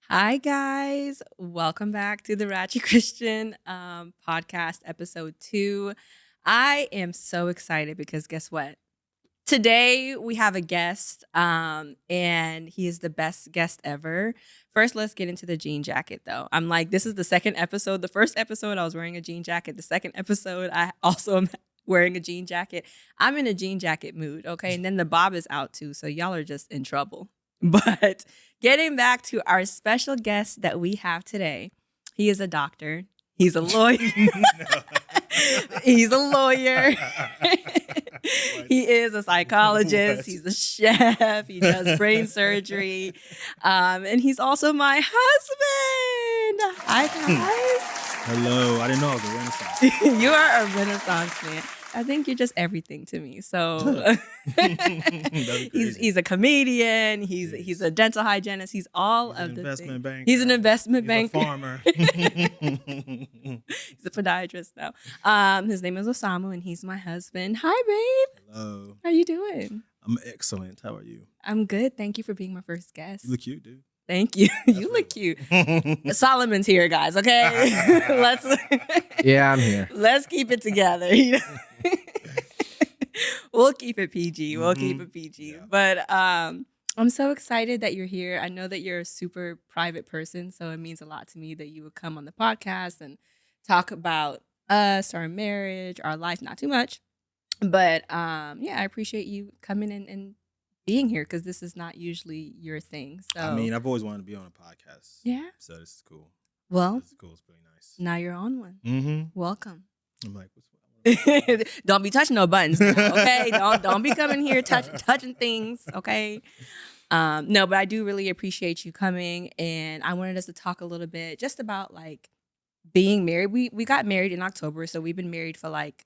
Hi, guys. Welcome back to the Ratchet Christian podcast, episode 2. I am so excited because guess what? Today we have a guest, and he is the best guest ever. First, let's get into the jean jacket, though. I'm like, this is the second episode. The first episode, I was wearing a jean jacket. The second episode, I also am wearing a jean jacket. I'm in a jean jacket mood, okay? And then the bob is out too, so y'all are just in trouble. But getting back to our special guest that we have today, he is a doctor. He's a lawyer. He's a lawyer. He is a psychologist. What? He's a chef. He does brain surgery. And he's also my husband. Hi, guys. Hello. I didn't know I was a Renaissance. You are a Renaissance man. I think you're just everything to me. So he's a comedian. He's a dental hygienist. He's all He's of an the investment things. banker. He's an investment He's banker. a farmer. He's a podiatrist now. His name is Osamu, and he's my husband. Hi, babe. Hello. How you doing? I'm excellent. How are you? I'm good. Thank you for being my first guest. You look cute, dude. Thank you. You look cute. Solomon's here, guys. Okay, Yeah, I'm here. let's keep it together. We'll keep it PG. We'll keep it PG. Yeah. But I'm so excited that you're here. I know that you're a super private person, so it means a lot to me that you would come on the podcast and talk about us, our marriage, our life. Not too much, but yeah, I appreciate you coming in and being here because this is not usually your thing. So I mean, I've always wanted to be on a podcast. yeah. So this is cool. Well, This is cool. It's pretty nice. now you're on one. Mm-hmm. Welcome. I'm like, what's Don't be touching no buttons now, okay? Don't be coming here touching things, okay? No, but I do really appreciate you coming, and I wanted us to talk a little bit just about like being married. We got married in October, so we've been married for like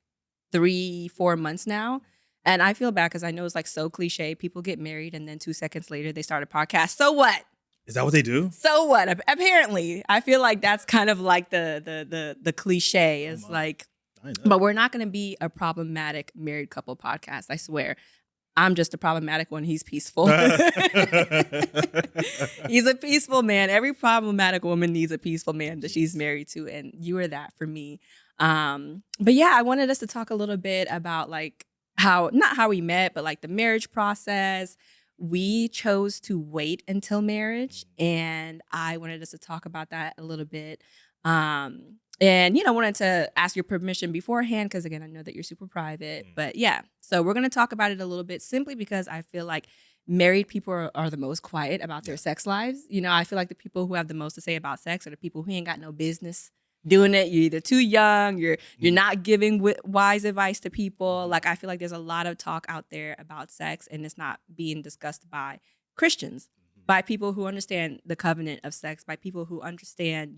3-4 months now. And I feel bad because I know it's like so cliche. People get married and then 2 seconds later they start a podcast. So what? Is that what they do? So what? Apparently, I feel like that's kind of like the cliche. It's my. like, I know. but we're not going to be a problematic married couple podcast. I swear. I'm just a problematic one. He's peaceful. He's a peaceful man. Every problematic woman needs a peaceful man that she's married to, and you are that for me. But yeah, I wanted us to talk a little bit about like not how we met, but like the marriage process. We chose to wait until marriage, and I wanted us to talk about that a little bit. And wanted to ask your permission beforehand because again, I know that you're super private. But yeah, so we're gonna talk about it a little bit simply because I feel like married people are the most quiet about their sex lives. I feel like the people who have the most to say about sex are the people who ain't got no business doing it. You're either too young, you're not giving wise advice to people. Like I feel like there's a lot of talk out there about sex, and it's not being discussed by Christians, by people who understand the covenant of sex, by people who understand,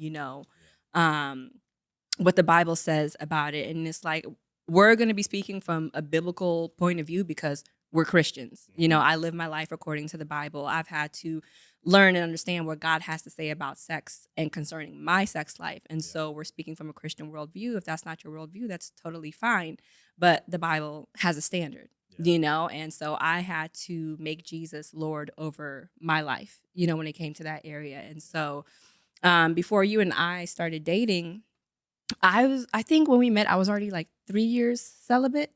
what the Bible says about it. And it's like, we're going to be speaking from a biblical point of view because we're Christians. I live my life according to the Bible. I've had to learn and understand what God has to say about sex and concerning my sex life. And so we're speaking from a Christian worldview. If that's not your worldview, that's totally fine. But the Bible has a standard, and so I had to make Jesus Lord over my life, when it came to that area. And so before you and I started dating, I think when we met, I was already like 3 years celibate.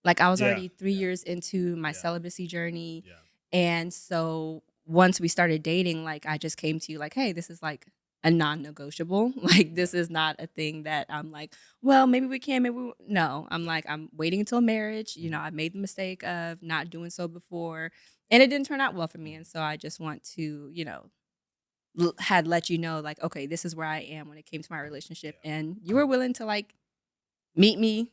Like I was already 3 years into my celibacy journey. Yeah. And so once we started dating, like I just came to you like, hey, this is like a non-negotiable. Like this is not a thing that I'm like, well, maybe we can, no. I'm like, I'm waiting until marriage. I made the mistake of not doing so before, and it didn't turn out well for me. And so I just want to, had let you know like, okay, this is where I am when it came to my relationship. And you were willing to like meet me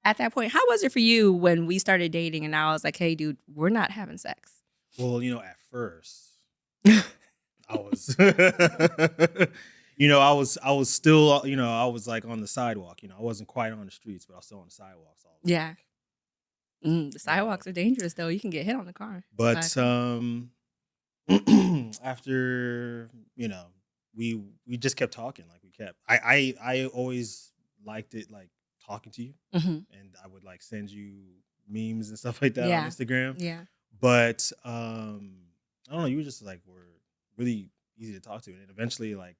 at that point. How was it for you when we started dating and I was like, hey dude, we're not having sex? Well, at first I was I was still, I was like on the sidewalk, I wasn't quite on the streets, but I was still on the sidewalks all the time. Yeah. The sidewalks are dangerous though. You can get hit on the car. But after, we just kept talking. Like we kept, I always liked it, like talking to you, Mhm. and I would like send you memes and stuff like that Yeah. on Instagram. Yeah. But I don't know, you were just like were really easy to talk to, and then eventually, like,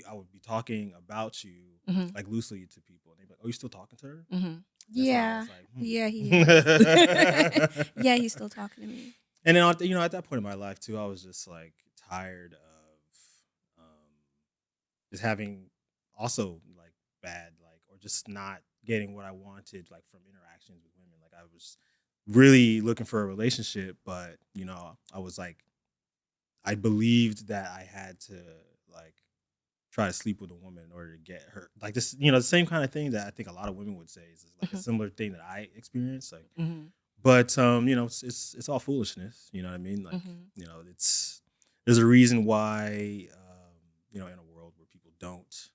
I would be talking about you Mhm. like loosely to people, and they'd be like, "Oh, you still talking to her?" Mhm. That's when I Yeah. was like, Yeah, he is. Yeah, he's still talking to me. And then, at that point in my life too, I was just like tired of just having also like bad, like, or just not getting what I wanted, like, from interactions with women. Like, I was really looking for a relationship, but I was like, I believed that I had to, like, try to sleep with a woman in order to get her. Like, this, the same kind of thing that I think a lot of women would say is like a Mhm. similar thing that I experienced. Like, Mhm. but it's all foolishness. You know what I mean? Like, Mhm. there's a reason why, in a world where people don't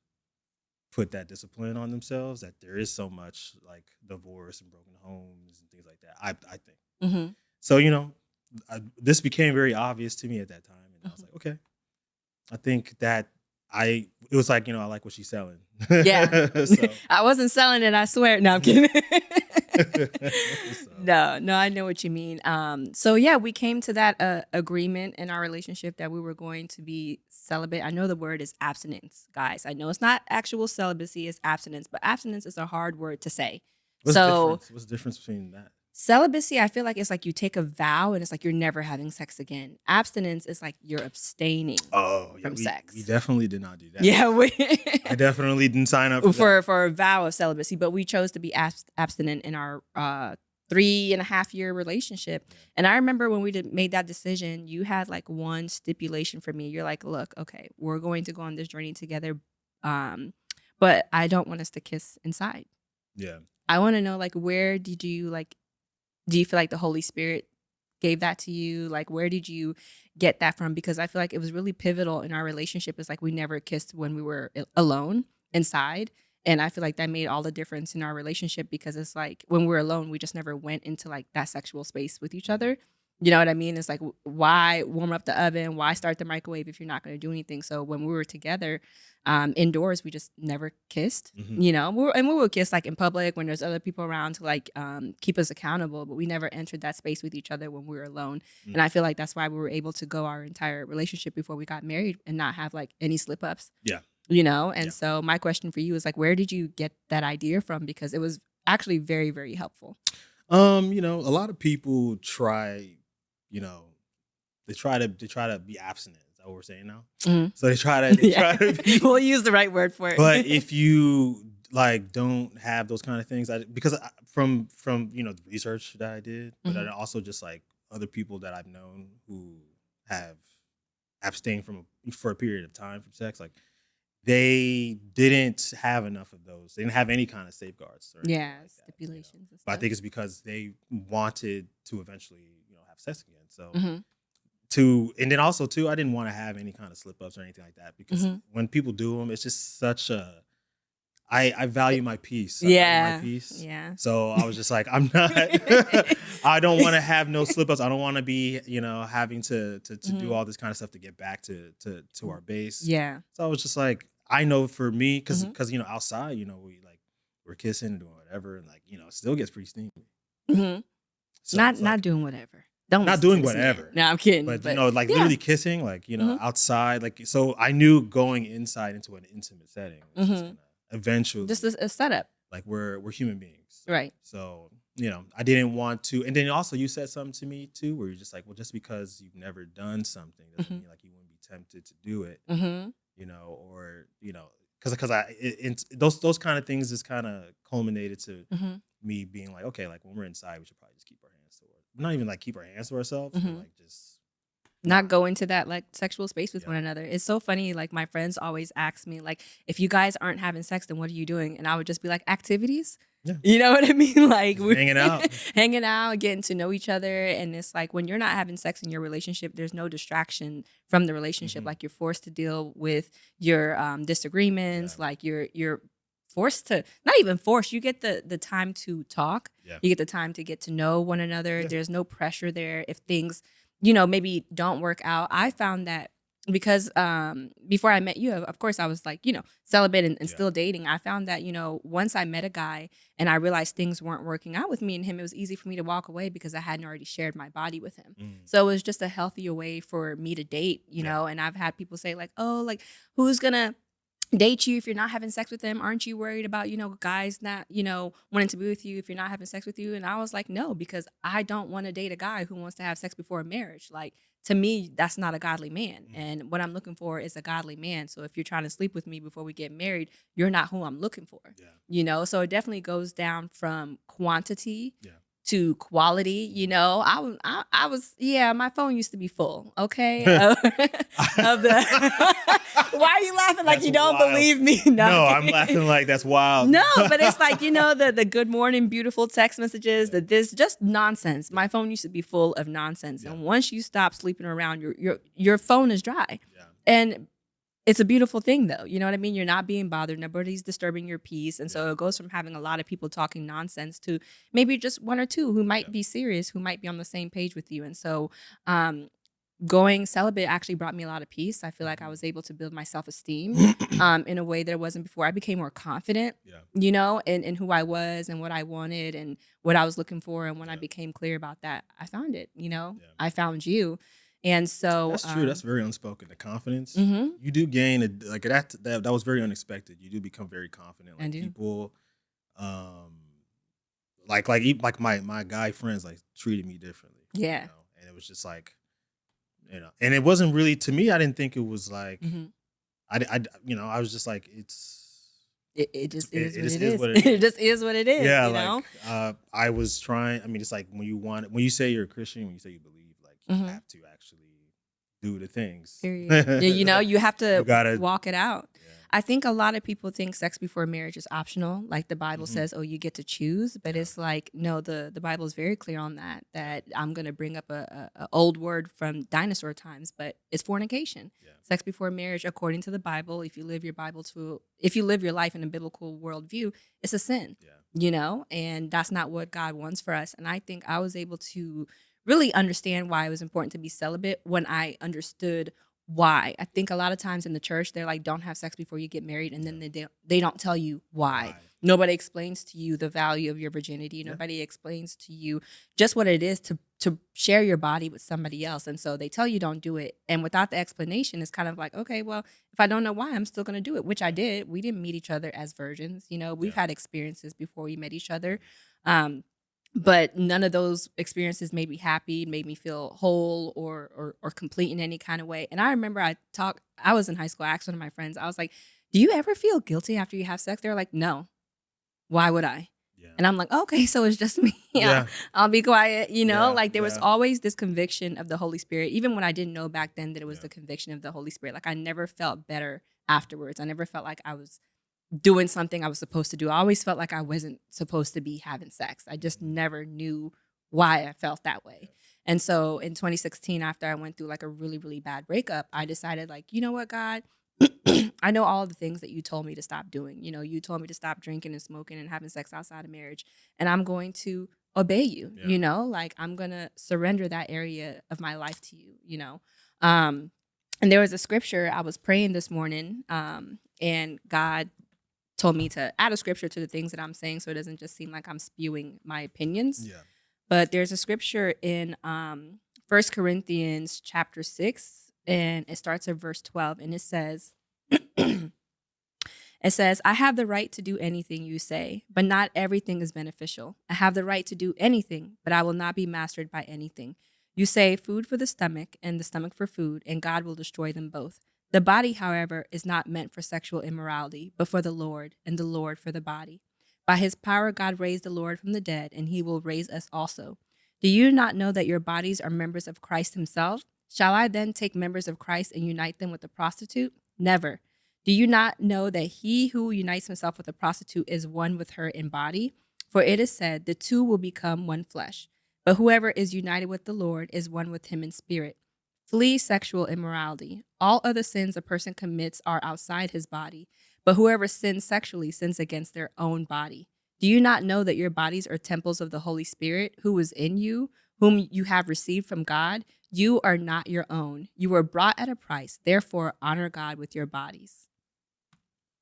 put that discipline on themselves, that there is so much like divorce and broken homes and things like that. I think Mhm. so. This became very obvious to me at that time, and I was Mhm. like, okay, I think that it was like, I like what she's selling. Yeah. So, I wasn't selling it, I swear. No, I'm kidding. so No, I know what you mean. So yeah, we came to that agreement in our relationship that we were going to be celibate. I know the word is abstinence, guys. I know it's not actual celibacy, it's abstinence, but abstinence is a hard word to say. So what's the difference between that? celibacy, I feel like it's like you take a vow and it's like you're never having sex again. Abstinence is like you're abstaining Oh yeah, from we sex. definitely did not do that. Yeah, I definitely didn't sign up for that. for a vow of celibacy, but we chose to be abstinent in our 3.5-year relationship. Yeah. And I remember when we made that decision, you had like one stipulation for me. You're like, look, okay, we're going to go on this journey together, but I don't want us to kiss inside. Yeah. I want to know, like, where did you like? Do you feel like the Holy Spirit gave that to you? Like, where did you get that from? Because I feel like it was really pivotal in our relationship. It's like we never kissed when we were alone inside. And I feel like that made all the difference in our relationship because it's like when we're alone, we just never went into like that sexual space with each other. You know what I mean? It's like, why warm up the oven? Why start the microwave if you're not going to do anything? So when we were together indoors, we just never kissed. Mhm. We would kiss like in public when there's other people around to like keep us accountable, but we never entered that space with each other when we were alone. Mhm. And I feel like that's why we were able to go our entire relationship before we got married and not have like any slip ups. Yeah. And Yeah. so my question for you is like, where did you get that idea from? Because it was actually very, very helpful. A lot of people try, you know, they try to be abstinent. Is that what we're saying now? Mhm. So they try to be. We'll use the right word for it. But if you like don't have those kind of things, because from the research that I did, but then also just like other people that I've known who have abstained for a period of time from sex, like they didn't have enough of those. They didn't have any kind of safeguards or anything Yeah, like that, stipulations and But I stuff. think it's because they wanted to eventually, have sex again. So Mhm. and then also too, I didn't want to have any kind of slip ups or anything like that because Mhm. when people do them, it's just such a I value my peace. I value my Yeah. peace. Yeah. So I was just like, I'm not. I don't want to have no slip ups. I don't want to be, having to do Mhm. all this kind of stuff to get back to our base. Yeah. So I was just like, I know for me, because Mhm. outside, we're kissing and doing whatever, and like it still gets pretty steamy. Mhm. So Not it's like doing whatever. Don't not listen to doing this man. whatever, No, I'm kidding. but But like yeah. literally kissing, like Mhm. outside, like so. I knew going inside into an intimate setting was just Mhm. gonna eventually Just a setup. like we're human beings, Right. so I didn't want to. And then also you said something to me too where you're just like, well, just because you've never done something doesn't Mhm. mean like you wouldn't be tempted to do it, Mhm. or because those kind of things just kind of culminated to Mhm. me being like, okay, like when we're inside we should probably just keep our hands to not even like keep our hands to ourselves, but Mhm. like just Not go into that like sexual space with yeah. one another. It's so funny. Like my friends always ask me, like, if you guys aren't having sex, then what are you doing? And I would just be like, activities. Yeah. You know what I mean? Like Just we're hanging out. hanging out, getting to know each other. And it's like when you're not having sex in your relationship, there's no distraction from the relationship. Mhm. Like you're forced to deal with your disagreements. Yeah. Like you're forced to, not even forced, you get the time to talk. Yeah. You get the time to get to know one another. Yeah. There's no pressure there. If things maybe don't work out. I found that because before I met you, of course, I was like, celibate and Yeah. still dating. I found that, once I met a guy and I realized things weren't working out with me and him, it was easy for me to walk away because I hadn't already shared my body with him. So it was just a healthier way for me to date, Yeah. and I've had people say like, oh, like who's gonna date you if you're not having sex with them? Aren't you worried about, guys not, wanting to be with you if you're not having sex with you? And I was like, no, because I don't want to date a guy who wants to have sex before marriage. Like, to me, that's not a godly man. And what I'm looking for is a godly man. So if you're trying to sleep with me before we get married, you're not who I'm looking for. Yeah. So it definitely goes down from quantity Yeah. to quality. My phone used to be full, okay? Of the Why are you laughing like That's you don't wild. believe me? No, I'm laughing like that's wild. No, but it's like, the good morning, beautiful text messages, just nonsense. My phone used to be full of nonsense. Yeah. And once you stop sleeping around, your phone is dry. Yeah. And it's a beautiful thing, though. You know what I mean? You're not being bothered. Nobody's disturbing your peace. And so Yeah. it goes from having a lot of people talking nonsense to maybe just one or two who might be serious, who might be on the same page with you. And so going celibate actually brought me a lot of peace. I feel like I was able to build my self-esteem in a way that it wasn't before. I became more confident, in who I was and what I wanted and what I was looking for. And when I became clear about that, I found it, I found you. And so That's true. That's very unspoken. The confidence mhm. you do gain, that was very unexpected. You do become very confident. I Like do. people, like my guy friends like treated me differently. Yeah. And it was just like, and it wasn't really to me. I didn't think it was like Mhm. I was just like It just is what just it is is. what it is. It just is what it is, Yeah, you know? I was trying. I mean, it's like when you say you're a Christian, when you say you believe, like you Mhm. have to actually do the things. Period. Yeah, you have to You gotta- walk it out. Yeah. I think a lot of people think sex before marriage is optional. Like the Bible says, oh, you get to choose. But it's like, no, the Bible is very clear on that I'm going to bring up a old word from dinosaur times, but it's fornication. Yeah. Sex before marriage, according to the Bible, if you live your life in a biblical worldview, it's a sin, and that's not what God wants for us. And I think I was able to really understand why it was important to be celibate when I understood why. I think a lot of times in the church, they're like, don't have sex before you get married. And then they don't tell you why. Nobody explains to you the value of your virginity. Nobody explains to you just what it is to share your body with somebody else. And so they tell you don't do it. And without the explanation, it's kind of like, okay, well, if I don't know why, I'm still going to do it, which I did. We didn't meet each other as virgins. We've had experiences before we met each other. But none of those experiences made me happy, made me feel whole or complete in any kind of way. And I remember I was in high school. I asked one of my friends, I was like, do you ever feel guilty after you have sex? They were like, no. Why would I? Yeah. And I'm like, okay, so it's just me. Yeah. I'll be quiet. Yeah, Like there was yeah. always this conviction of the Holy Spirit, even when I didn't know back then that it was the conviction of the Holy Spirit. Like I never felt better afterwards. I never felt like I was doing something I was supposed to do. I always felt like I wasn't supposed to be having sex. I just never knew why I felt that way. And so in 2016, after I went through like a really, really bad breakup, I decided like, you know what, God, I know all the things that you told me to stop doing. You told me to stop drinking and smoking and having sex outside of marriage. And I'm going to obey you, like I'm going to surrender that area of my life to you, and there was a scripture I was praying this morning and God told me to add a scripture to the things that I'm saying so it doesn't just seem like I'm spewing my opinions. Yeah. But there's a scripture in 1 Corinthians chapter 6, and it starts at verse 12, and it says, I have the right to do anything you say, but not everything is beneficial. I have the right to do anything, but I will not be mastered by anything. You say food for the stomach and the stomach for food, and God will destroy them both. The body, however, is not meant for sexual immorality, but for the Lord, and the Lord for the body. By his power, God raised the Lord from the dead, and he will raise us also. Do you not know that your bodies are members of Christ himself? Shall I then take members of Christ and unite them with a prostitute? Never. Do you not know that he who unites himself with a prostitute is one with her in body? For it is said, the two will become one flesh. But whoever is united with the Lord is one with him in spirit. Flee sexual immorality. All other sins a person commits are outside his body, but whoever sins sexually sins against their own body. Do you not know that your bodies are temples of the Holy Spirit who is in you, whom you have received from God, you are not your own. You were bought at a price. Therefore, honor God with your bodies.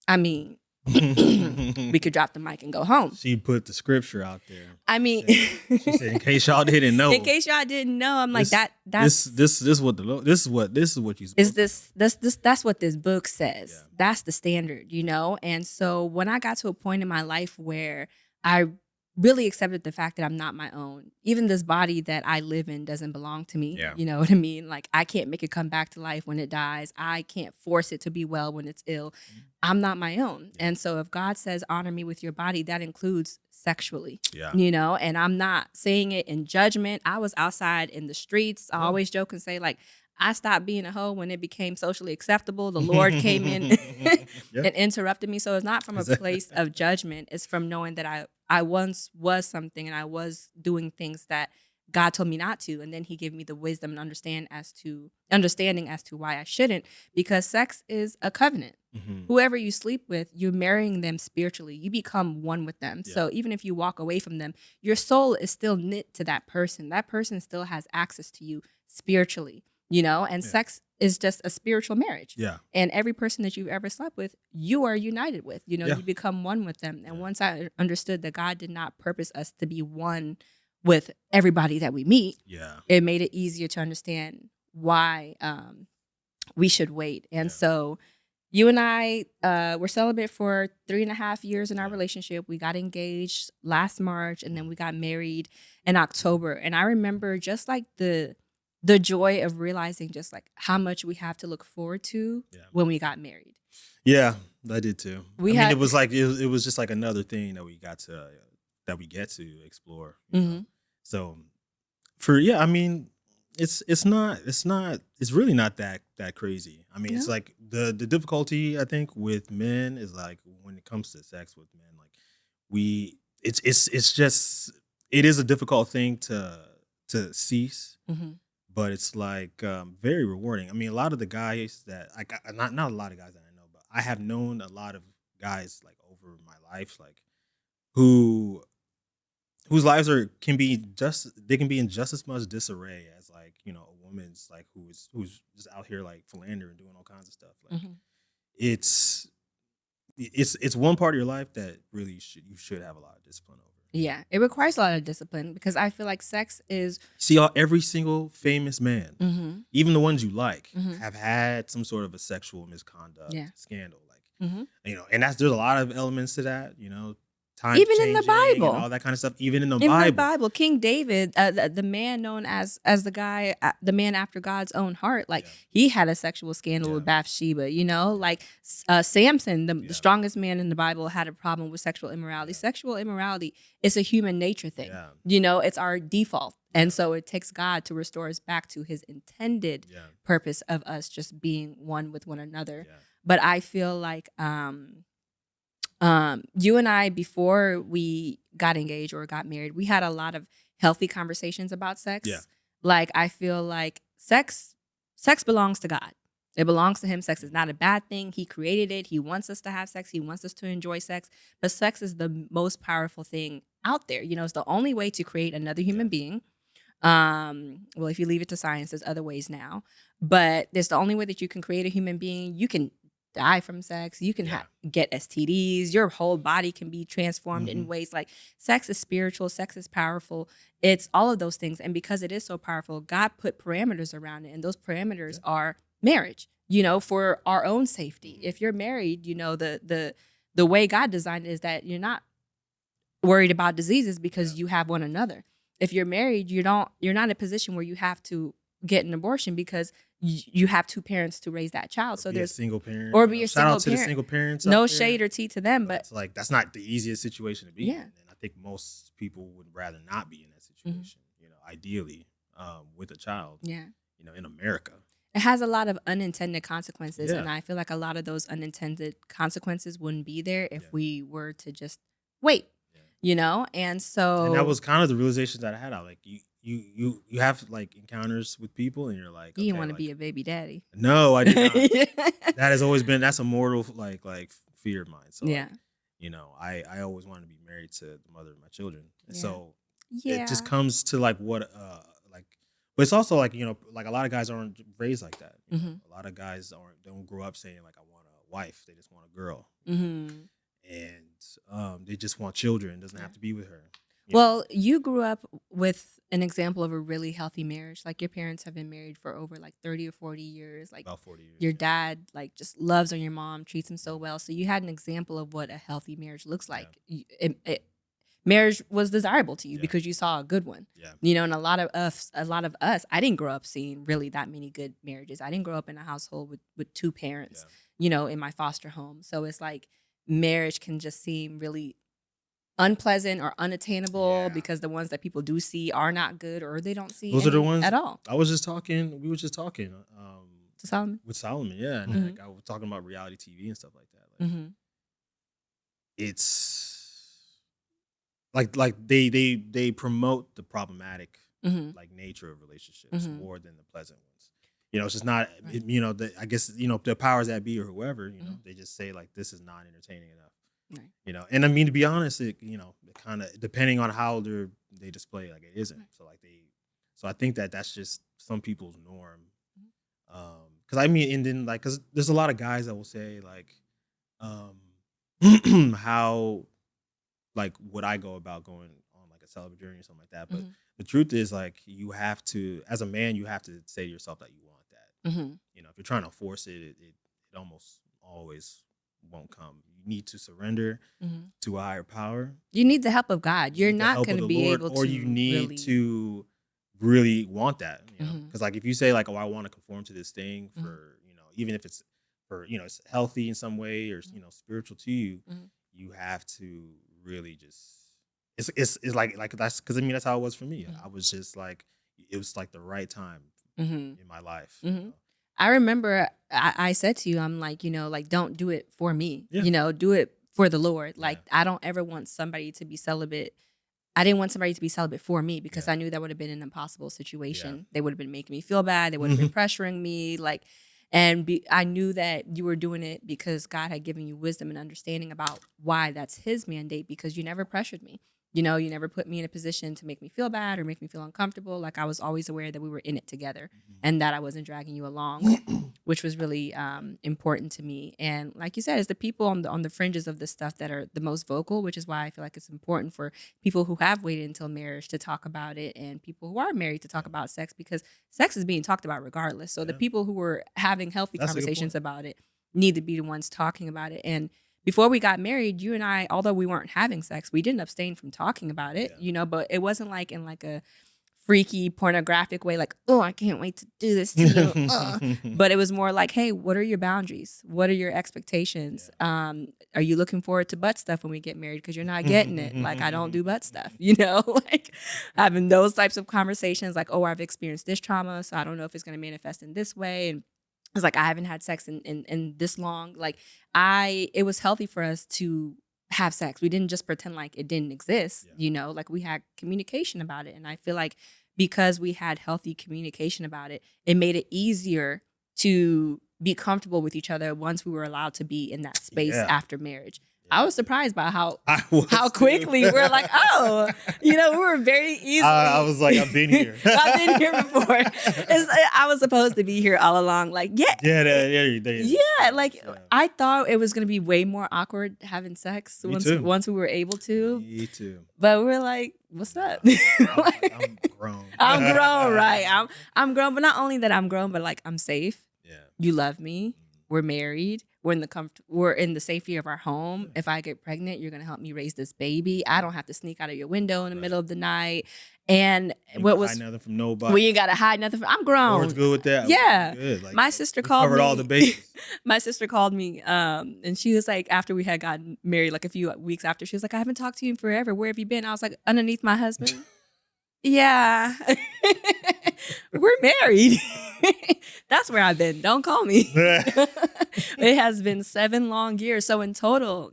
I mean, we could drop the mic and go home. She put the scripture out there. I mean, she said, in case y'all didn't know. In case y'all didn't know, I'm like that's this is what you that's what this book says. Yeah. That's the standard, And so when I got to a point in my life where I really accepted the fact that I'm not my own, even this body that I live in doesn't belong to me. Yeah. You know what I mean? Like, I can't make it come back to life when it dies. I can't force it to be well when it's ill. I'm not my own. And so if God says honor me with your body, that includes sexually. Yeah. And I'm not saying it in judgment. I was outside in the streets. I always joke and say, like, I stopped being a hoe when it became socially acceptable. The Lord came in and interrupted me. So it's not from a place of judgment. It's from knowing that I once was something and I was doing things that God told me not to. And then he gave me the wisdom and understanding as to why I shouldn't, because sex is a covenant. Mm-hmm. Whoever you sleep with, you're marrying them spiritually. You become one with them. Yeah. So even if you walk away from them, your soul is still knit to that person. That person still has access to you spiritually. And sex is just a spiritual marriage. Yeah. And every person that you've ever slept with, you are united with. You become one with them. And once I understood that God did not purpose us to be one with everybody that we meet, it made it easier to understand why we should wait. And so you and I were celibate for 3.5 years in our relationship. We got engaged last March, and then we got married in October. And I remember just like the joy of realizing just like how much we have to look forward to when we got married. Yeah, I did too. It was like it was just like another thing that we get to explore. So it's really not that crazy. It's like the difficulty I think with men is like when it comes to sex with men, like it is a difficult thing to cease. Mm-hmm. But it's like very rewarding. A lot of the guys that not a lot of guys that I know, but I have known a lot of guys like over my life, like whose lives can be in just as much disarray as like a woman's, like who's just out here like philandering, doing all kinds of stuff. Like it's one part of your life that really you should have a lot of discipline over. Yeah, it requires a lot of discipline because I feel like sex is... every single famous man, even the ones you like, have had some sort of a sexual misconduct scandal. Like, and there's a lot of elements to that, time even in the Bible, and all that kind of stuff. Even in the Bible, King David, the man known as the guy, the man after God's own heart, like he had a sexual scandal with Bathsheba. Like Samson, the strongest man in the Bible, had a problem with sexual immorality. Sexual immorality is a human nature thing. It's our default, and so it takes God to restore us back to His intended purpose of us just being one with one another. But I feel like you and I, before we got engaged or got married, we had a lot of healthy conversations about sex. Yeah. Like, I feel like sex belongs to God. It belongs to Him. Sex is not a bad thing. He created it. He wants us to have sex. He wants us to enjoy sex. But sex is the most powerful thing out there. It's the only way to create another human being. Well, if you leave it to science, there's other ways now. But it's the only way that you can create a human being. You can die from sex. You can get STDs. Your whole body can be transformed in ways. Like, sex is spiritual. Sex is powerful. It's all of those things. And because it is so powerful, God put parameters around it. And those parameters are marriage, for our own safety. If you're married, the way God designed it is that you're not worried about diseases because you have one another. If you're married, you're not in a position where you have to get an abortion because you have two parents to raise that child. So there's a single parent, or be a shout single out to parent. the single parents. No shade or tea to them, but it's like that's not the easiest situation to be in. And I think most people would rather not be in that situation. Ideally, with a child. Yeah. In America, it has a lot of unintended consequences, and I feel like a lot of those unintended consequences wouldn't be there if we were to just wait. And so that was kind of the realization that I had. Like you have like encounters with people, and you're like, you want to be a baby daddy. No, I did not. That has always been, that's a mortal like fear of mine. So I always wanted to be married to the mother of my children. And so it Yeah. just comes to like like, but it's also like, like a lot of guys aren't raised like that. Hmm. A lot of guys don't grow up saying like I want a wife. They just want a girl, Hmm. and they just want children. It doesn't Yeah. have to be with her. Well, you grew up with an example of a really healthy marriage. Like your parents have been married for over like 30 or 40 years. Like About 40 years. your Yeah. dad like just loves on your mom, treats him so well. So you had an example of what a healthy marriage looks Yeah. like. Marriage was desirable to you Yeah. because you saw a good one. Yeah. And a lot of us, I didn't grow up seeing really that many good marriages. I didn't grow up in a household with two parents, in my foster home. So it's like marriage can just seem really unpleasant or unattainable Yeah. because the ones that people do see are not good or they don't see Those are the any ones at all. we were just talking To Solomon? with Solomon, yeah, and Mhm. like I was talking about reality TV and stuff like that. Like Mm-hmm. it's like they promote the problematic Mm-hmm. like nature of relationships Mhm. more than the pleasant ones. It's just not Right. I guess the powers that be or whoever, Mhm. they just say like this is not entertaining enough. Right. And I mean, to be honest, it kind of depending on how they display, like it isn't. Right. So I think that's just some people's norm. Mhm. Because I mean, and then like, because there's a lot of guys that will say like, how like would I go about going on like a celibate journey or something like that. But Mhm. the truth is like you have to, as a man, you have to say to yourself that you want that. Mhm. If you're trying to force it, it almost always won't come. You need to surrender Mhm. to a higher power. You need the help of God. You You're need the not help going of to the be Lord, able or to you need really. to really want that. Mhm. Because like if you say like, oh, I want to conform to this thing Mhm. for even if it's for it's healthy in some way or spiritual to you, Mhm. you have to really just it's like that's because I mean that's how it was for me. Mhm. I was just like it was like the right time Mhm. in my life. Mhm. I remember I said to you, I'm like, like don't do it for me. Yeah. Do it for the Lord. Yeah. Like I don't ever want somebody to be celibate. I didn't want somebody to be celibate for me because Yeah. I knew that would have been an impossible Yeah. situation. They would have been making me feel bad. They would have been pressuring me. Like, I knew that you were doing it because God had given you wisdom and understanding about why that's His mandate. Because you never pressured me. You never put me in a position to make me feel bad or make me feel uncomfortable. Like I was always aware that we were in it together and that I wasn't dragging you along, which was really important to me. And like you said, it's the people on the fringes of this stuff that are the most vocal, which is why I feel like it's important for people who have waited until marriage to talk about it and people who are married to talk about sex, because sex is being talked about regardless. So the Yeah. people who were having healthy That's a good conversations point. about it need to be the ones talking about it. And before we got married, you and I, although we weren't having sex, we didn't abstain from talking about it, but it wasn't like in like a freaky pornographic way, like, oh, I can't wait to do this to you. But it was more like, hey, what are your boundaries? What are your expectations? Are you looking forward to butt stuff when we get married? Because you're not getting it. Like, I don't do butt stuff, like having those types of conversations like, oh, I've experienced this trauma, so I don't know if it's going to manifest in this way. And it's like, I haven't had sex in this long. Like it was healthy for us to have sex. We didn't just pretend like it didn't exist, like we had communication about it. And I feel like because we had healthy communication about it, it made it easier to be comfortable with each other once we were allowed to be in that space after marriage. I was surprised by how quickly we're like, oh, we were very easily. I was like, I've been here. I've been here before. I was supposed to be here all along. Like, I thought it was gonna be way more awkward having sex once we were able to. Me too. But we're like, what's up? I'm grown. I'm grown, right? I'm grown, but not only that I'm grown, but like I'm safe. Yeah. You love me. We're married. We're in the safety of our home. If I get pregnant, you're gonna help me raise this baby. I don't have to sneak out of your window in the middle of the night. And what was nothing from nobody? We ain't gotta hide nothing. I'm grown. Lord's good with that. Yeah. Good. Like, my sister called covered me. all the bases. My sister called me, and she was like, after we had gotten married, like a few weeks after, she was like, I haven't talked to you in forever. Where have you been? I was like, underneath my husband. Yeah. We're married. That's where I've been. Don't call me. It has been 7 long years. So in total,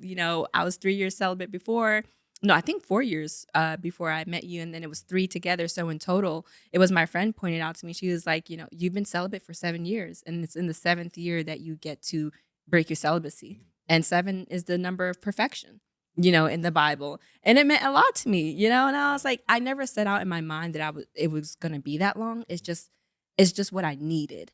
I was 3 years celibate before. No, I think 4 years before I met you. And then it was 3 together. So in total, it was my friend pointed out to me. She was like, you've been celibate for 7 years. And it's in the 7th year that you get to break your celibacy. And 7 is the number of perfection. in the Bible. And it meant a lot to me, and I was like, I never set out in my mind that it was going to be that long. It's just what I needed,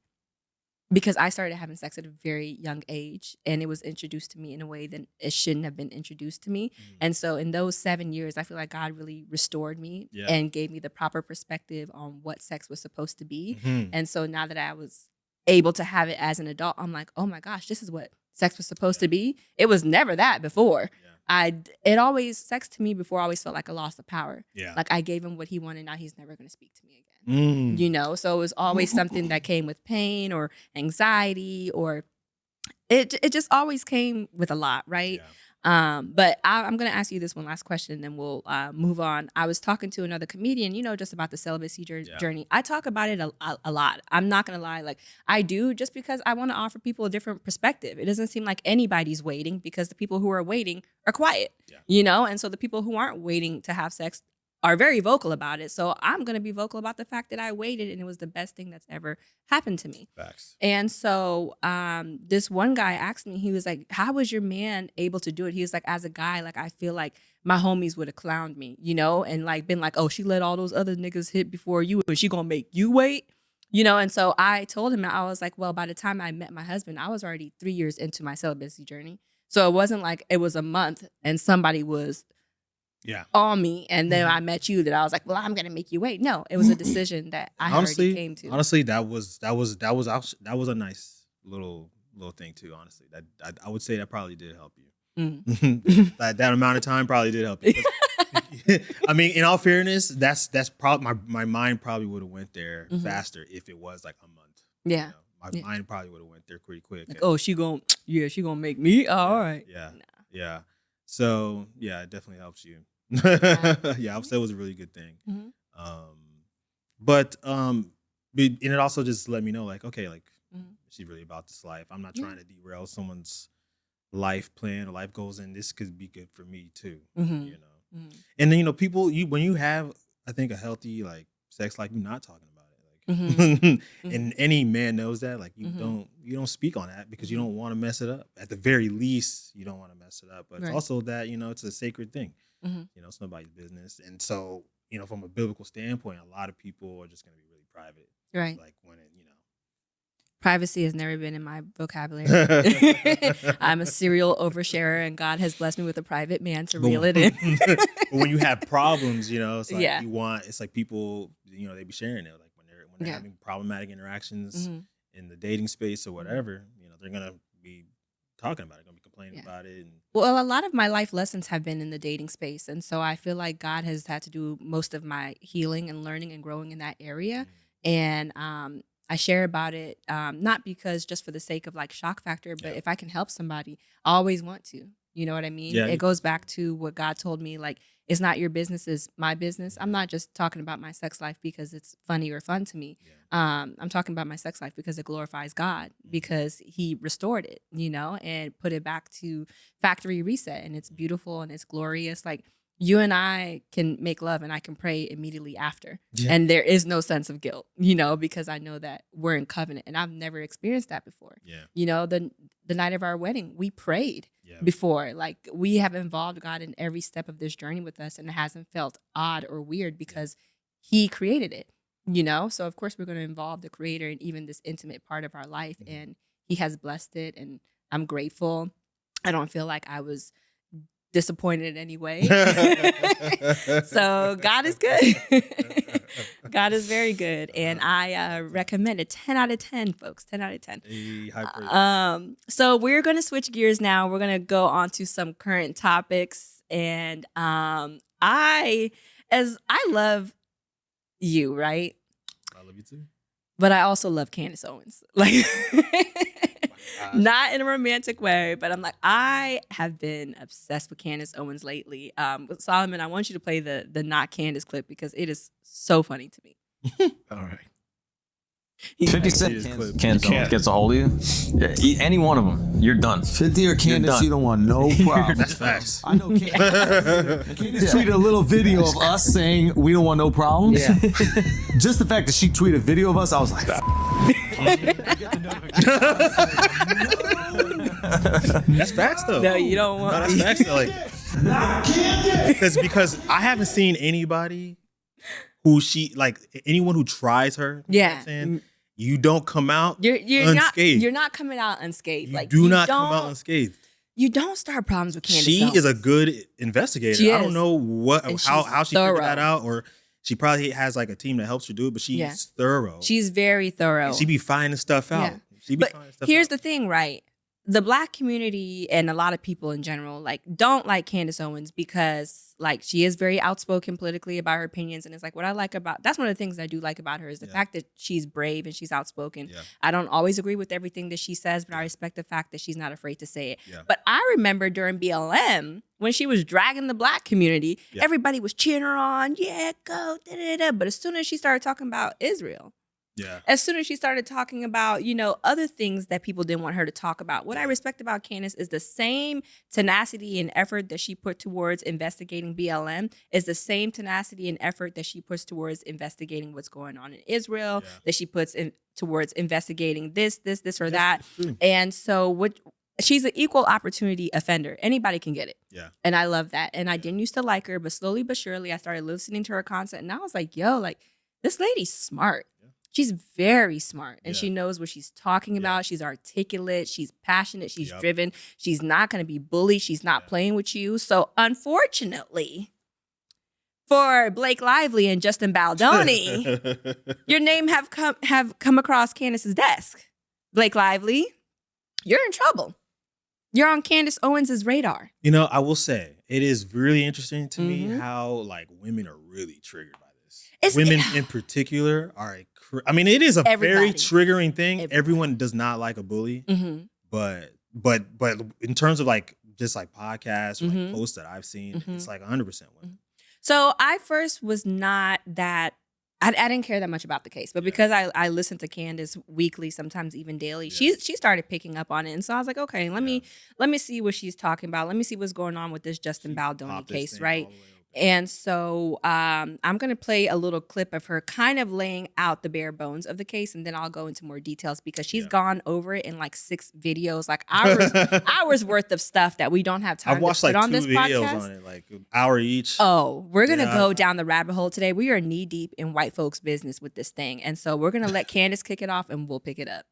because I started having sex at a very young age, and it was introduced to me in a way that it shouldn't have been introduced to me. And so in those 7 years, I feel like God really restored me and gave me the proper perspective on what sex was supposed to be. And so now that I was able to have it as an adult, I'm like, oh my gosh, this is what sex was supposed to be. It was never that before. Sex to me before always felt like a loss of power. Like I gave him what he wanted. Now he's never going to speak to me again. So it was always something that came with pain or anxiety, or it just always came with a lot. Right. But I'm going to ask you this one last question, and then we'll move on. I was talking to another comedian, just about the celibacy journey. I talk about it a lot. I'm not going to lie. Like I do, just because I want to offer people a different perspective. It doesn't seem like anybody's waiting, because the people who are waiting are quiet, and so the people who aren't waiting to have sex are very vocal about it. So I'm going to be vocal about the fact that I waited, and it was the best thing that's ever happened to me. Facts. And so this one guy asked me, he was like, how was your man able to do it? He was like, as a guy, like, I feel like my homies would have clowned me, and like been like, oh, she let all those other niggas hit before you, and she going to make you wait, And so I told him, I was like, well, by the time I met my husband, I was already 3 years into my celibacy journey. So it wasn't like it was a month and somebody was on me, and then I met you, that I was like, well, I'm gonna make you wait. No, it was a decision that I already came to. Honestly, that was a nice little thing too. Honestly, that I would say that probably did help you. that amount of time probably did help you. I mean, in all fairness, that's probably my mind probably would have went there faster if it was like a month. Yeah. My mind probably would have went there pretty quick. Like, oh, she gonna make me? Oh, all right. Yeah. Nah. Yeah. So yeah, it definitely helps you. I would say it was a really good thing. But and it also just let me know, like, okay, like she's really about this life. I'm not trying to derail someone's life plan or life goals, and this could be good for me too. And then people, when you have, I think, a healthy like sex life, you're not talking about it, like, and any man knows that, like, you don't speak on that because you don't want to mess it up. At the very least, you don't want to mess it up, but it's also that it's a sacred thing. It's nobody's business. And so, from a biblical standpoint, a lot of people are just going to be really private. Right. Like when it, Privacy has never been in my vocabulary. I'm a serial oversharer, and God has blessed me with a private man to reel it in. But when you have problems, it's like it's like people, they be sharing it. Like when they're having problematic interactions in the dating space or whatever, they're going to be talking about it, going to be complaining about it. Well, a lot of my life lessons have been in the dating space. And so I feel like God has had to do most of my healing and learning and growing in that area. And I share about it, not because just for the sake of like shock factor, but if I can help somebody, I always want to. You know what I mean? Yeah. It goes back to what God told me, like, it's not your business, it's my business. I'm not just talking about my sex life because it's funny or fun to me. I'm talking about my sex life because it glorifies God, because he restored it, and put it back to factory reset. And it's beautiful and it's glorious. Like, you and I can make love and I can pray immediately after. And there is no sense of guilt, because I know that we're in covenant, and I've never experienced that before. The night of our wedding, we prayed before. Like, we have involved God in every step of this journey with us, and it hasn't felt odd or weird because he created it, So of course we're going to involve the creator in even this intimate part of our life, and he has blessed it, and I'm grateful. I don't feel like I was disappointed in any way. So God is good. God is very good. And I recommend it. 10 out of 10, folks. 10 out of 10. Hey, high praise. So we're going to switch gears now. We're going to go on to some current topics. And I love you, right? I love you too. But I also love Candace Owens. Like, not in a romantic way, but I'm like, I have been obsessed with Candace Owens lately. Solomon, I want you to play the not Candace clip because it is so funny to me. All right. 50 Cent Candace gets a hold of you. Yeah, eat any one of them. You're done. 50 or Candace, you don't want no problem. That's facts. I know Candace tweeted a little video of us saying we don't want no problems. Yeah. Just the fact that she tweeted a video of us, I was like, That's facts though. No, you don't want. No, that's facts though. Like, Because I haven't seen anybody who anyone who tries her. You know what I'm saying? You don't come out unscathed. You're not coming out unscathed. You do not come out unscathed. You don't start problems with Candace. She is a good investigator. I don't know how she figured that out, or she probably has like a team that helps her do it, but she's thorough. She's very thorough. And she be finding stuff out. Yeah. Here's the thing, right? The Black community and a lot of people in general like don't like Candace Owens because like she is very outspoken politically about her opinions, and it's like what I like about that's one of the things I do like about her is the fact that she's brave and she's outspoken. Yeah. I don't always agree with everything that she says, but I respect the fact that she's not afraid to say it. Yeah. But I remember during BLM when she was dragging the Black community, everybody was cheering her on. Yeah, go da da da. But as soon as she started talking about Israel. Yeah. As soon as she started talking about, other things that people didn't want her to talk about. What I respect about Candace is the same tenacity and effort that she put towards investigating BLM is the same tenacity and effort that she puts towards investigating what's going on in Israel, that she puts towards investigating this or that. And so she's an equal opportunity offender. Anybody can get it. Yeah. And I love that. And I didn't used to like her, but slowly but surely I started listening to her content and I was like, this lady's smart. She's very smart and she knows what she's talking about. She's articulate. She's passionate. She's driven. She's not going to be bullied. She's not playing with you. So unfortunately for Blake Lively and Justin Baldoni, your name have come across Candace's desk. Blake Lively, you're in trouble. You're on Candace Owens' radar. I will say it is really interesting to me how like women are really triggered by this. Women in particular are it is a very triggering thing. Everyone does not like a bully, but in terms of like just like podcasts or like posts that I've seen, it's like 100% women. So I first was not that. I didn't care that much about the case, but because I listened to Candace weekly, sometimes even daily, she started picking up on it, and so I was like, okay, let me see what she's talking about. Let me see what's going on with this Justin Baldoni case, right? And so I'm going to play a little clip of her kind of laying out the bare bones of the case, and then I'll go into more details because she's gone over it in like 6 videos, like hours worth of stuff that we don't have time to put on this podcast. I've watched like 2 videos on it, like an hour each. Oh, we're going to go down the rabbit hole today. We are knee deep in white folks' business with this thing. And so we're going to let Candace kick it off and we'll pick it up.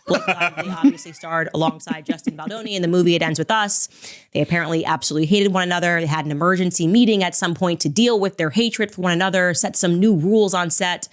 Blake Lively obviously starred alongside Justin Baldoni in the movie It Ends With Us. They apparently absolutely hated one another. They had an emergency meeting at some point to deal with their hatred for one another, set some new rules on set.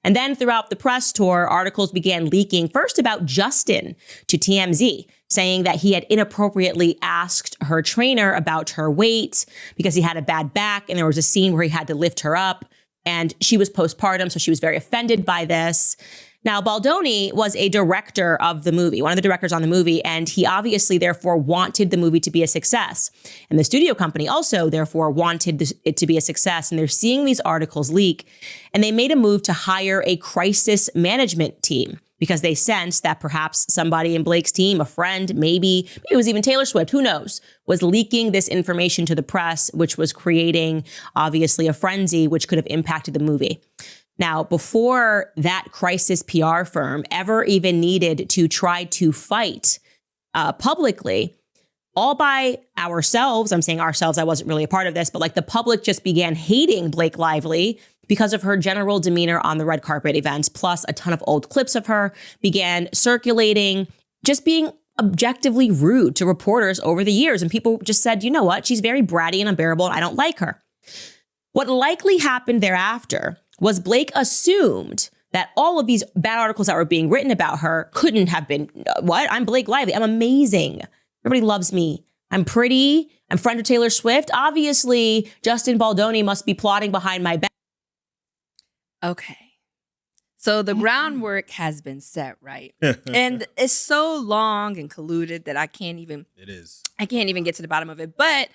And then throughout the press tour, articles began leaking first about Justin to TMZ, saying that he had inappropriately asked her trainer about her weight because he had a bad back. And there was a scene where he had to lift her up and she was postpartum. So she was very offended by this. Now, Baldoni was a director of the movie, one of the directors on the movie, and he obviously, therefore, wanted the movie to be a success. And the studio company also, therefore, wanted it to be a success. And they're seeing these articles leak, and they made a move to hire a crisis management team because they sensed that perhaps somebody in Blake's team, a friend, maybe it was even Taylor Swift, who knows, was leaking this information to the press, which was creating, obviously, a frenzy, which could have impacted the movie. Now, before that crisis PR firm ever even needed to try to fight publicly, all by ourselves, I'm saying ourselves, I wasn't really a part of this, but like the public just began hating Blake Lively because of her general demeanor on the red carpet events, plus a ton of old clips of her began circulating, just being objectively rude to reporters over the years. And people just said, you know what, she's very bratty and unbearable, and I don't like her. What likely happened thereafter was Blake assumed that all of these bad articles that were being written about her couldn't have been, what? I'm Blake Lively. I'm amazing. Everybody loves me. I'm pretty. I'm friend with Taylor Swift. Obviously, Justin Baldoni must be plotting behind my back. Okay. So the groundwork has been set, right? And it's so long and colluded that I can't even get to the bottom of it. But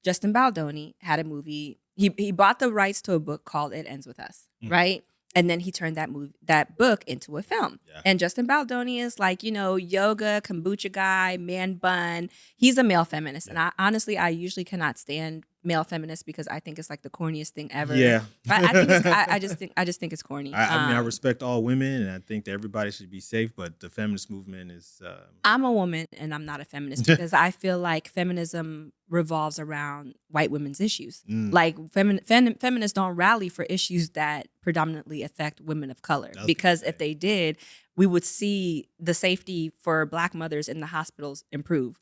Justin Baldoni had a movie. He bought the rights to a book called It Ends With Us, right? And then he turned that book into a film. Yeah. And Justin Baldoni is like, yoga, kombucha guy, man bun. He's a male feminist. Yeah. And I usually cannot stand male feminists because I think it's like the corniest thing ever. Yeah. I just think it's corny. I respect all women and I think that everybody should be safe, but the feminist movement is... I'm a woman and I'm not a feminist because I feel like feminism revolves around white women's issues. Mm. Like feminists don't rally for issues that predominantly affect women of color, because if they did, we would see the safety for Black mothers in the hospitals improve.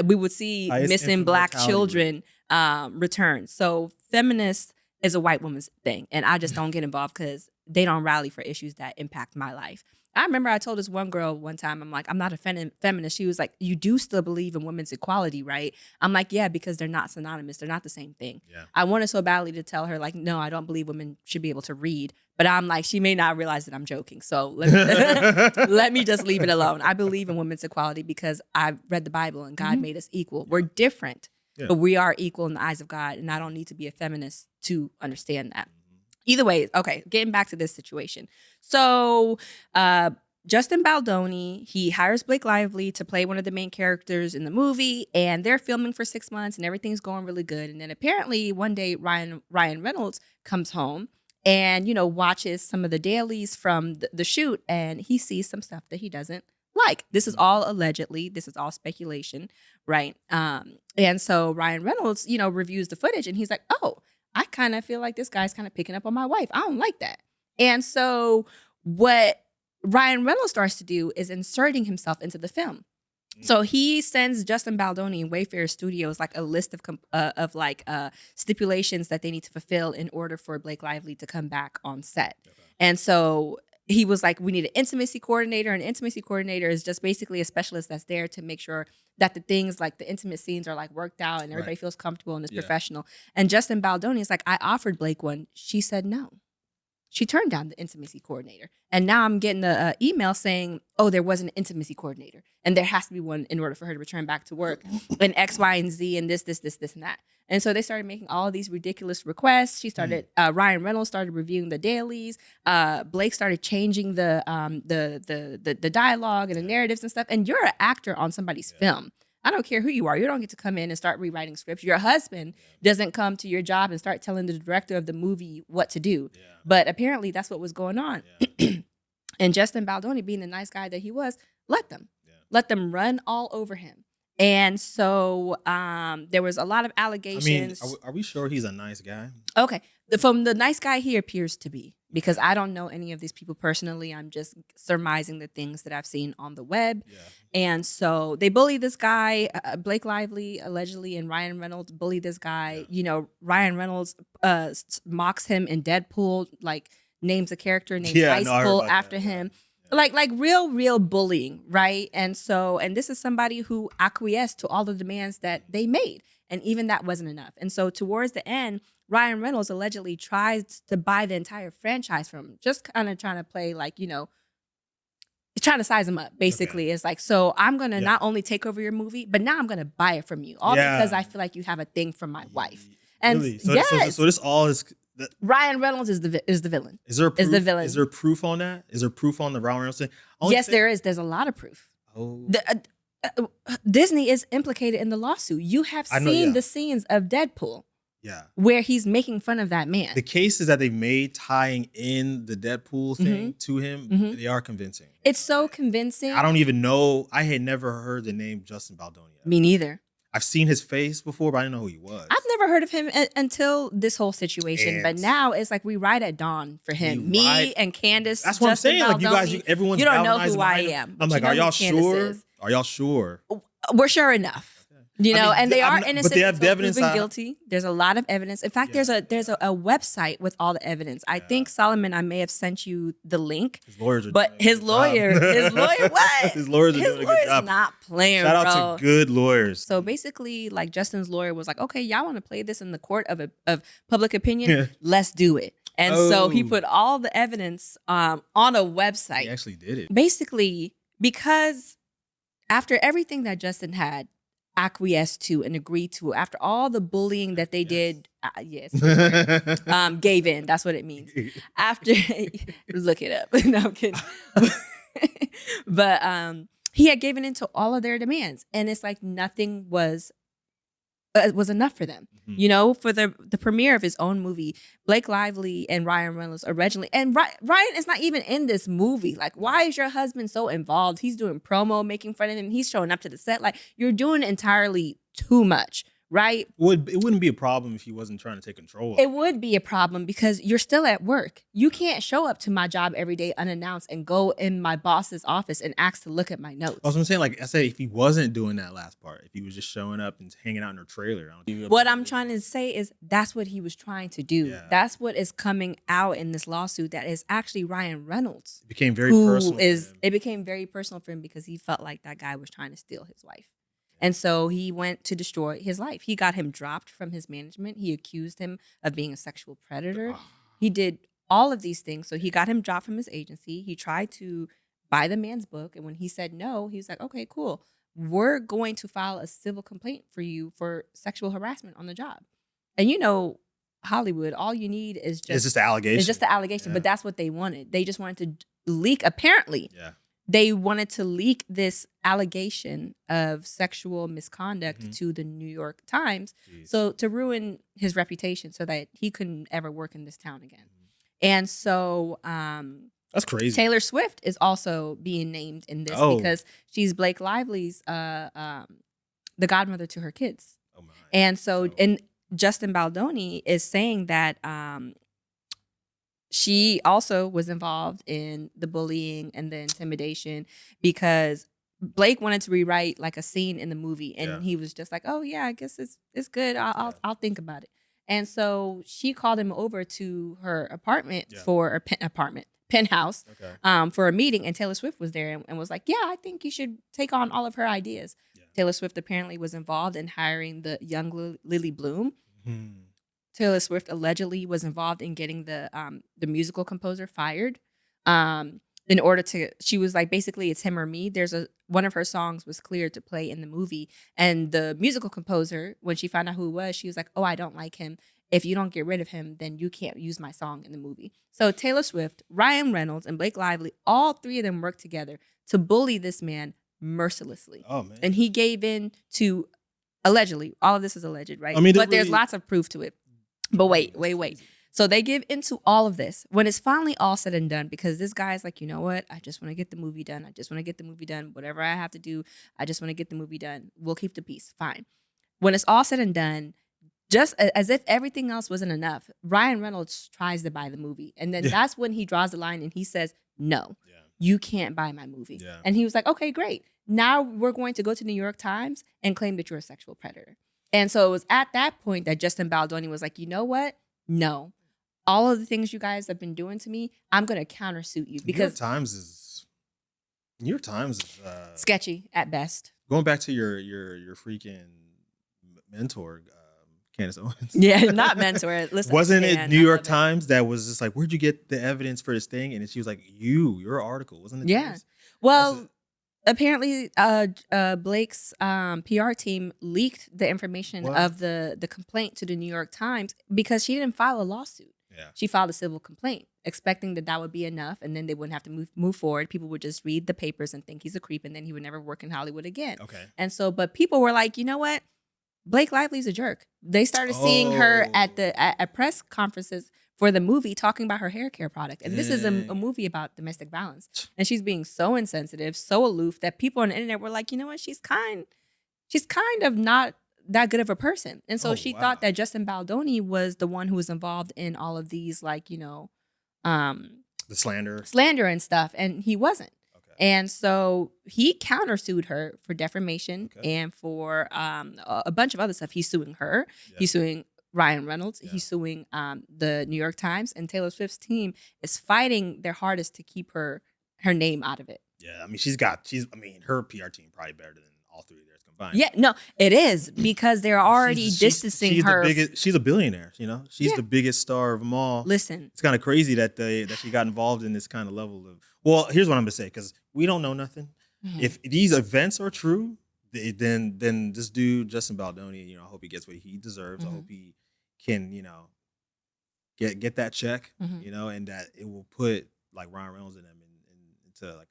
We would see missing Black children return. So feminist is a white woman's thing, and I just don't get involved because they don't rally for issues that impact my life. I remember I told this one girl one time, I'm like, I'm not a feminist. She was like, you do still believe in women's equality, right? I'm like, yeah, because they're not synonymous. They're not the same thing. Yeah. I wanted so badly to tell her, like, no, I don't believe women should be able to read. But I'm like, she may not realize that I'm joking. So let me just leave it alone. I believe in women's equality because I've read the Bible and God made us equal. We're different, but we are equal in the eyes of God. And I don't need to be a feminist to understand that. Either way, okay, getting back to this situation. So Justin Baldoni, he hires Blake Lively to play one of the main characters in the movie, and they're filming for 6 months, and everything's going really good. And then apparently one day Ryan Reynolds comes home and, you know, watches some of the dailies from the shoot, and he sees some stuff that he doesn't like. This is all allegedly. This is all speculation, right? And so Ryan Reynolds, you know, reviews the footage, and he's like, oh, I kind of feel like this guy's kind of picking up on my wife. I don't like that. And so what Ryan Reynolds starts to do is inserting himself into the film. So he sends Justin Baldoni and Wayfair Studios like a list of stipulations that they need to fulfill in order for Blake Lively to come back on set. Okay. And so he was like, we need an intimacy coordinator. An intimacy coordinator is just basically a specialist that's there to make sure that the things like the intimate scenes are like worked out and everybody feels comfortable and is professional. And Justin Baldoni is like, I offered Blake one. She said no. She turned down the intimacy coordinator. And now I'm getting an email saying, oh, there wasn't an intimacy coordinator. And there has to be one in order for her to return back to work. And X, Y, and Z, and this, and that. And so they started making all of these ridiculous requests. She started, Ryan Reynolds started reviewing the dailies. Blake started changing the dialogue and the narratives and stuff. And you're an actor on somebody's film. I don't care who you are. You don't get to come in and start rewriting scripts. Your husband doesn't come to your job and start telling the director of the movie what to do. Yeah. But apparently that's what was going on. Yeah. And Justin Baldoni, being the nice guy that he was, let them run all over him. And so there was a lot of allegations. I mean, are we sure he's a nice guy? Okay. From the nice guy he appears to be, because I don't know any of these people personally. I'm just surmising the things that I've seen on the web. Yeah. And so they bully this guy, Blake Lively, allegedly, and Ryan Reynolds bully this guy. Yeah. You know, Ryan Reynolds mocks him in Deadpool, like names a character named Icepool after him. Yeah. Like real bullying, right? And this is somebody who acquiesced to all the demands that they made. And even that wasn't enough. And so towards the end, Ryan Reynolds allegedly tries to buy the entire franchise from him, just kind of trying to play like, you know, trying to size him up, basically. Okay. It's like, so I'm going to not only take over your movie, but now I'm going to buy it from you. All because I feel like you have a thing for my wife. And really? So this all is... Ryan Reynolds is the villain. Is there proof? Is there proof on that? Is there proof on the Ryan Reynolds thing? Yes, there is. There's a lot of proof. Oh. Disney is implicated in the lawsuit. You have seen the scenes of Deadpool. Yeah. Where he's making fun of that man. The cases that they've made tying in the Deadpool thing to him, they are convincing. It's so convincing. I don't even know. I had never heard the name Justin Baldoni. Me neither. I've seen his face before, but I didn't know who he was. I've never heard of him until this whole situation. But now it's like we ride at dawn for him. Me and Candace. That's what Justin I'm saying. Baldoni, Like you guys, everyone's you don't know who I am. I'm like, are y'all sure? Are y'all sure? We're sure enough. You know, and they are innocent. But they have evidence. Proven guilty. There's a lot of evidence. In fact, there's a website with all the evidence. I think Solomon, I may have sent you the link. His lawyers are but his lawyer, what? His lawyers are doing a good job. Not playing. Shout out to good lawyers. So basically, like Justin's lawyer was like, okay, y'all want to play this in the court of public opinion? Let's do it. And so he put all the evidence on a website. He actually did it. Basically, because after everything that Justin had acquiesced to and agreed to, after all the bullying that they did, gave in. That's what it means. After, look it up. No, I'm kidding. But he had given into all of their demands, and it's like nothing was enough for them. You know, for the premiere of his own movie, Blake Lively and Ryan Reynolds originally, and Ryan is not even in this movie. Like, why is your husband so involved? He's doing promo, making fun of him. He's showing up to the set. Like, you're doing entirely too much, right? It wouldn't be a problem if he wasn't trying to take control of It would be a problem because you're still at work. You can't show up to my job every day unannounced and go in my boss's office and ask to look at my notes. I was saying, like I say, if he wasn't doing that last part, if he was just showing up and hanging out in her trailer, What I'm trying to say is that's what he was trying to do. Yeah. That's what is coming out in this lawsuit. That is actually Ryan Reynolds. It became very personal. It became very personal for him because he felt like that guy was trying to steal his wife. And so he went to destroy his life. He got him dropped from his management. He accused him of being a sexual predator. He did all of these things. So he got him dropped from his agency. He tried to buy the man's book. And when he said no, he was like, okay, cool. We're going to file a civil complaint for you for sexual harassment on the job. And you know, Hollywood, all you need is just... It's just the allegation. It's just the allegation. Yeah. But that's what they wanted. They just wanted to leak, apparently. Yeah. They wanted to leak this allegation of sexual misconduct to the New York Times, so to ruin his reputation, so that he couldn't ever work in this town again. And so, that's crazy. Taylor Swift is also being named in this because she's Blake Lively's the godmother to her kids. Oh my! And so, and Justin Baldoni is saying that she also was involved in the bullying and the intimidation because Blake wanted to rewrite like a scene in the movie, and he was just like, "Oh yeah, I guess it's good. I'll think about it." And so she called him over to her apartment for a penthouse for a meeting, and Taylor Swift was there and was like, "Yeah, I think you should take on all of her ideas." Yeah. Taylor Swift apparently was involved in hiring the young Lily Bloom. Mm-hmm. Taylor Swift allegedly was involved in getting the musical composer fired. In order to, she was like, basically, it's him or me. One of her songs was cleared to play in the movie, and the musical composer, when she found out who it was, she was like, "Oh, I don't like him. If you don't get rid of him, then you can't use my song in the movie." So Taylor Swift, Ryan Reynolds, and Blake Lively, all three of them worked together to bully this man mercilessly. Oh man! And he gave in to, allegedly, all of this is alleged, right? I mean, but there's lots of proof to it. But wait. So they give into all of this when it's finally all said and done, because this guy's like, you know what? I just want to get the movie done. Whatever I have to do, I just want to get the movie done. We'll keep the peace. Fine. When it's all said and done, just as if everything else wasn't enough, Ryan Reynolds tries to buy the movie. And then that's when he draws the line and he says, "No, you can't buy my movie." Yeah. And he was like, "Okay, great. Now we're going to go to the New York Times and claim that you're a sexual predator." And so it was at that point that Justin Baldoni was like, "You know what? No. All of the things you guys have been doing to me, I'm going to countersuit you." Because New York Times is sketchy at best. Going back to your freaking mentor, Candace Owens. Yeah, not mentor. Listen, wasn't it New York Times that was just like, "Where'd you get the evidence for this thing?" And she was like, your article, wasn't it? Yeah. Well, apparently, Blake's PR team leaked the information of the complaint to the New York Times because she didn't file a lawsuit. Yeah. She filed a civil complaint, expecting that would be enough, and then they wouldn't have to move forward. People would just read the papers and think he's a creep, and then he would never work in Hollywood again. Okay. And so, but people were like, you know what? Blake Lively's a jerk. They started seeing her at press conferences for the movie talking about her hair care product. And this is a movie about domestic violence. And she's being so insensitive, so aloof, that people on the internet were like, you know what? She's kind of not that good of a person. And so she thought that Justin Baldoni was the one who was involved in all of these, like, the slander and stuff. And he wasn't. Okay. And so he countersued her for defamation and for a bunch of other stuff. He's suing her. Yeah. He's suing Ryan Reynolds. Yeah. He's suing the New York Times, and Taylor Swift's team is fighting their hardest to keep her name out of it. Yeah, I mean, her PR team probably better than all three of theirs combined. Yeah, no, it is, because they're already distancing her. She's a billionaire, She's the biggest star of them all. Listen, it's kind of crazy that she got involved in this kind of level of. Well, here's what I'm gonna say, because we don't know nothing. Mm-hmm. If these events are true, then this dude Justin Baldoni, I hope he gets what he deserves. Mm-hmm. I hope he can, get that check, and that it will put like Ryan Reynolds and them into like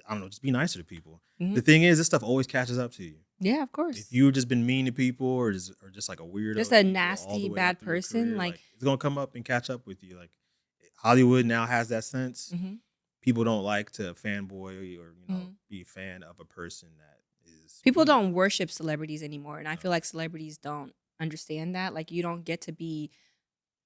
I don't know, just be nicer to people. Mm-hmm. The thing is, this stuff always catches up to you. Yeah, of course. If you've just been mean to people or just like a weirdo, just a nasty, bad person, career, like it's gonna come up and catch up with you. Like Hollywood now has that sense. Mm-hmm. People don't like to fanboy or be a fan of a person that is People peak. don't worship celebrities anymore, and I feel like celebrities don't understand that. Like, you don't get to be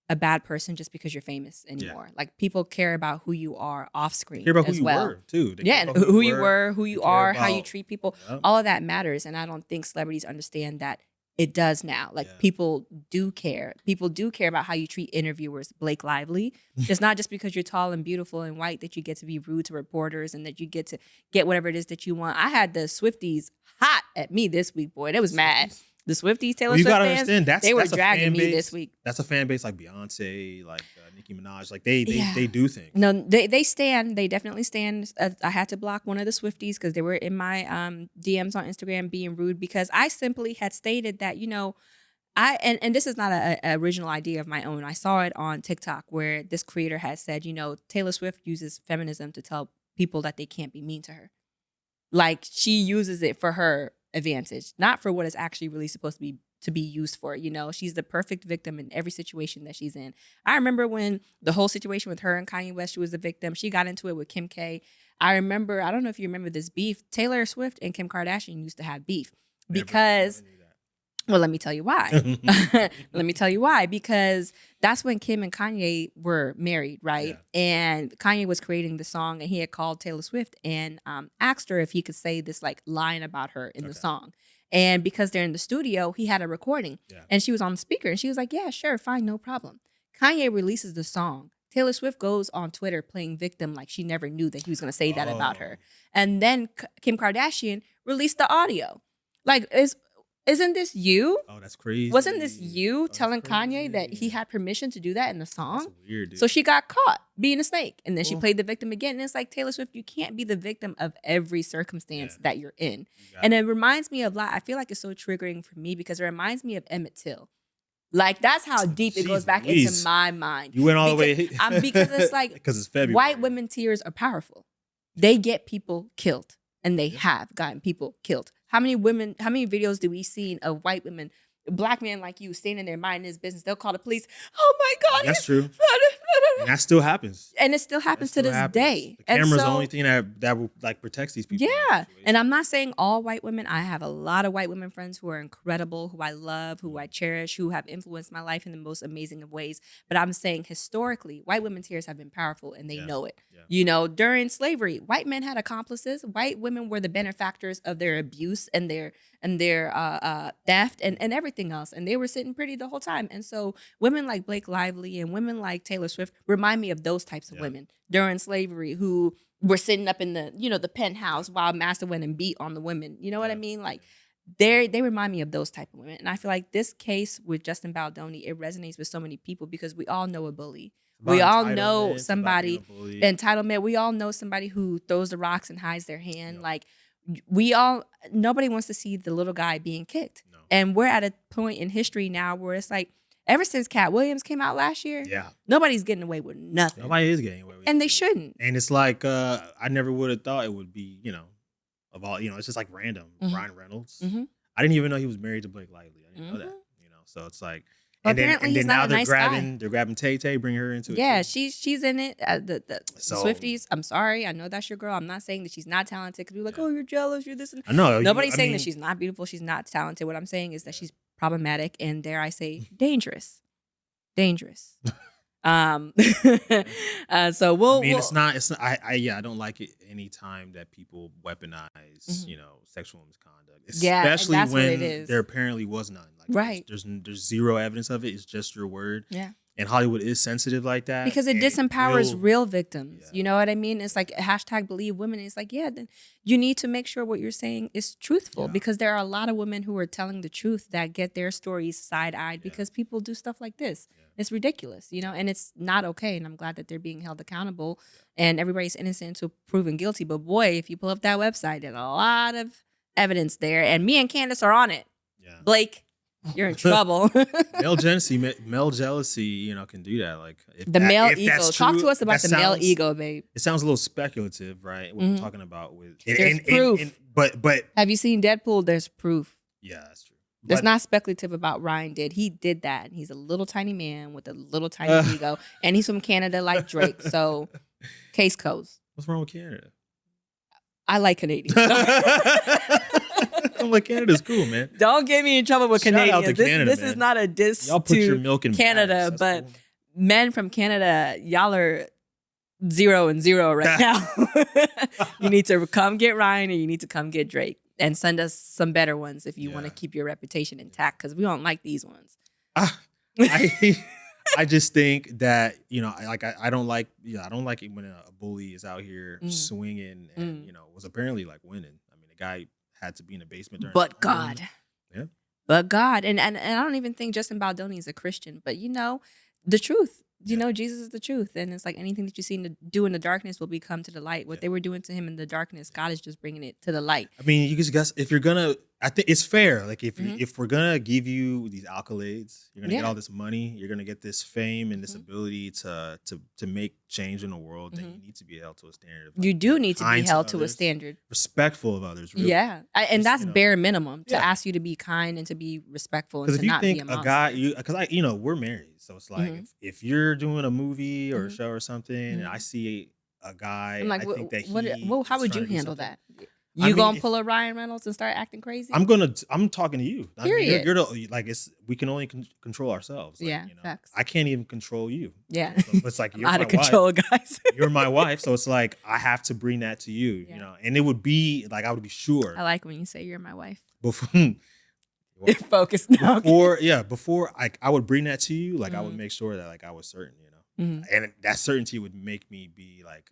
a bad person just because you're famous anymore. Like, people care about who you are off screen Care about who as you well. were too. They Yeah, care and about who you were, who They you care are, how you about- treat people. Yep. All of that matters, and I don't think celebrities understand that it does now. Like, people do care. People do care about how you treat interviewers. Blake Lively. It's not just because you're tall and beautiful and white that you get to be rude to reporters and that you get to get whatever it is that you want. I had the Swifties hot at me this week, boy. They was mad. The Swifties, Taylor you Swift gotta fans, understand they were that's a dragging fan me base. this week. That's a fan base like Beyonce, like Nicki Minaj. Like they do things. No, they stand. They definitely stand. I had to block one of the Swifties because they were in my DMs on Instagram being rude because I simply had stated that, you know, and this is not an original idea of my own. I saw it on TikTok where this creator had said, you know, Taylor Swift uses feminism to tell people that they can't be mean to her. Like, she uses it for her advantage, not for what it's actually really supposed to be used for. You know, she's the perfect victim in every situation that she's in. I remember when the whole situation with her and Kanye West, she was the victim. She got into it with Kim K. I remember, I don't know if you remember this beef. Taylor Swift and Kim Kardashian used to have beef because, well, let me tell you why. Let me tell you why. Because that's when Kim and Kanye were married, right? Yeah. And Kanye was creating the song, and he had called Taylor Swift and asked her if he could say this like line about her in the song. And because they're in the studio, he had a recording, and she was on the speaker, and she was like, "Yeah, sure, fine, no problem." Kanye releases the song. Taylor Swift goes on Twitter playing victim like she never knew that he was going to say that about her. And then Kim Kardashian released the audio. Like, isn't this you? Oh, that's crazy. Wasn't this you telling Kanye that he had permission to do that in the song? That's weird, dude. So she got caught being a snake. And then she played the victim again. And it's like, Taylor Swift, you can't be the victim of every circumstance that you're in. And it reminds me of, I feel like it's so triggering for me because it reminds me of Emmett Till. Like, that's how deep it goes back into my mind. You went all the way. Because it's like, because it's February. White women tears are powerful. They get people killed. And they have gotten people killed. How many videos do we see of white women, a black man like you, standing there minding his business? They'll call the police. Oh my God. That's true. And that still happens. And it still happens to this day. The camera's the only thing that will like protects these people. Yeah. And I'm not saying all white women. I have a lot of white women friends who are incredible, who I love, who I cherish, who have influenced my life in the most amazing of ways. But I'm saying historically, white women's tears have been powerful and they know it. Yeah. You know, during slavery, white men had accomplices. White women were the benefactors of their abuse and their theft and everything else. And they were sitting pretty the whole time. And so women like Blake Lively and women like Taylor Swift remind me of those types of women during slavery who were sitting up in the, you know, the penthouse while master went and beat on the women. You know what I mean? Like, they remind me of those type of women. And I feel like this case with Justin Baldoni, it resonates with so many people because we all know a bully. We all know somebody, entitlement. We all know somebody who throws the rocks and hides their hand. Like, nobody wants to see the little guy being kicked. No. And we're at a point in history now where it's like, ever since Cat Williams came out last year, nobody's getting away with nothing. Nobody is getting away with it. And they shouldn't. And it's like, I never would have thought it would be, you know, of all, you know, it's just like random. Ryan Reynolds. I didn't even know he was married to Blake Lively. I didn't know that, you know, so it's like, well, and then now they're grabbing Tay-Tay, bring her into it. Yeah, she's in it. The Swifties, I'm sorry. I know that's your girl. I'm not saying that she's not talented because people are like, oh, you're jealous, you're this. And I know. Nobody's saying that she's not beautiful, she's not talented. What I'm saying is that she's problematic and, dare I say, dangerous. So it's not. I don't like it any time that people weaponize, you know, sexual misconduct, especially when there apparently was none. Like, there's zero evidence of it. It's just your word. Yeah. And Hollywood is sensitive like that because it disempowers real victims. Yeah. You know what I mean? It's like #BelieveWomen. It's like, then you need to make sure what you're saying is truthful because there are a lot of women who are telling the truth that get their stories side-eyed because people do stuff like this. Yeah. It's ridiculous, you know, and it's not okay. And I'm glad that they're being held accountable and everybody's innocent until proven guilty. But boy, if you pull up that website, there's a lot of evidence there. And me and Candace are on it. Yeah. Blake, you're in trouble. Male jealousy, you know, can do that. Like male ego. Talk to us about the male ego, babe. It sounds a little speculative, right? What we're talking about with there's proof. But have you seen Deadpool? There's proof. Yeah, that's true. It's not speculative about Ryan did. He did that. And he's a little tiny man with a little tiny ego. And he's from Canada like Drake. So case closed. What's wrong with Canada? I like Canadians. I'm like, Canada's cool, man. Don't get me in trouble with Shout out Canadians. to Canada, This is man. not a diss Y'all put your to milk in Canada, bags. but That's cool. men from Canada, y'all are 0-0 right now. You need to come get Ryan, or you need to come get Drake, and send us some better ones if you want to keep your reputation intact, because we don't like these ones. I just think that, you know, I don't like, I don't like it when a bully is out here swinging and, you know, was apparently like winning. I mean, the guy had to be in the basement during But God. Yeah. But God. And I don't even think Justin Baldoni is a Christian, but you know, the truth. You know, Jesus is the truth. And it's like anything that you see to do in the darkness will become to the light. What they were doing to him in the darkness, God is just bringing it to the light. I mean, you guys, if you're gonna, I think it's fair. Like if we're gonna give you these accolades, you're gonna get all this money, you're gonna get this fame and this ability to make change in the world, then you need to be held to a standard. Of, like, You do need to be kind held to a others, standard. respectful of others. Really. Yeah. And that's bare minimum, to Yeah. ask you to be kind and to be respectful and Because to if you not be a think a monster. guy, because you know, we're married, so it's like if you're doing a movie or a show or something, and I see a guy, I'm like, I think that how would you trying to do handle something. that? You I mean, gonna pull a Ryan Reynolds and start acting crazy? I'm talking to you. I mean, Period. you're the, like, we can only control ourselves. Like, Yeah, you know, facts. I can't even control you. Yeah. So it's like, you're Out my of control, guys. wife. You're my wife, so it's like I have to bring that to you. Yeah. You know, and it would be like I would be sure I like when you say you're my wife. before. Focus now. Before I would bring that to you, like I would make sure that like I was certain, you know, and that certainty would make me be like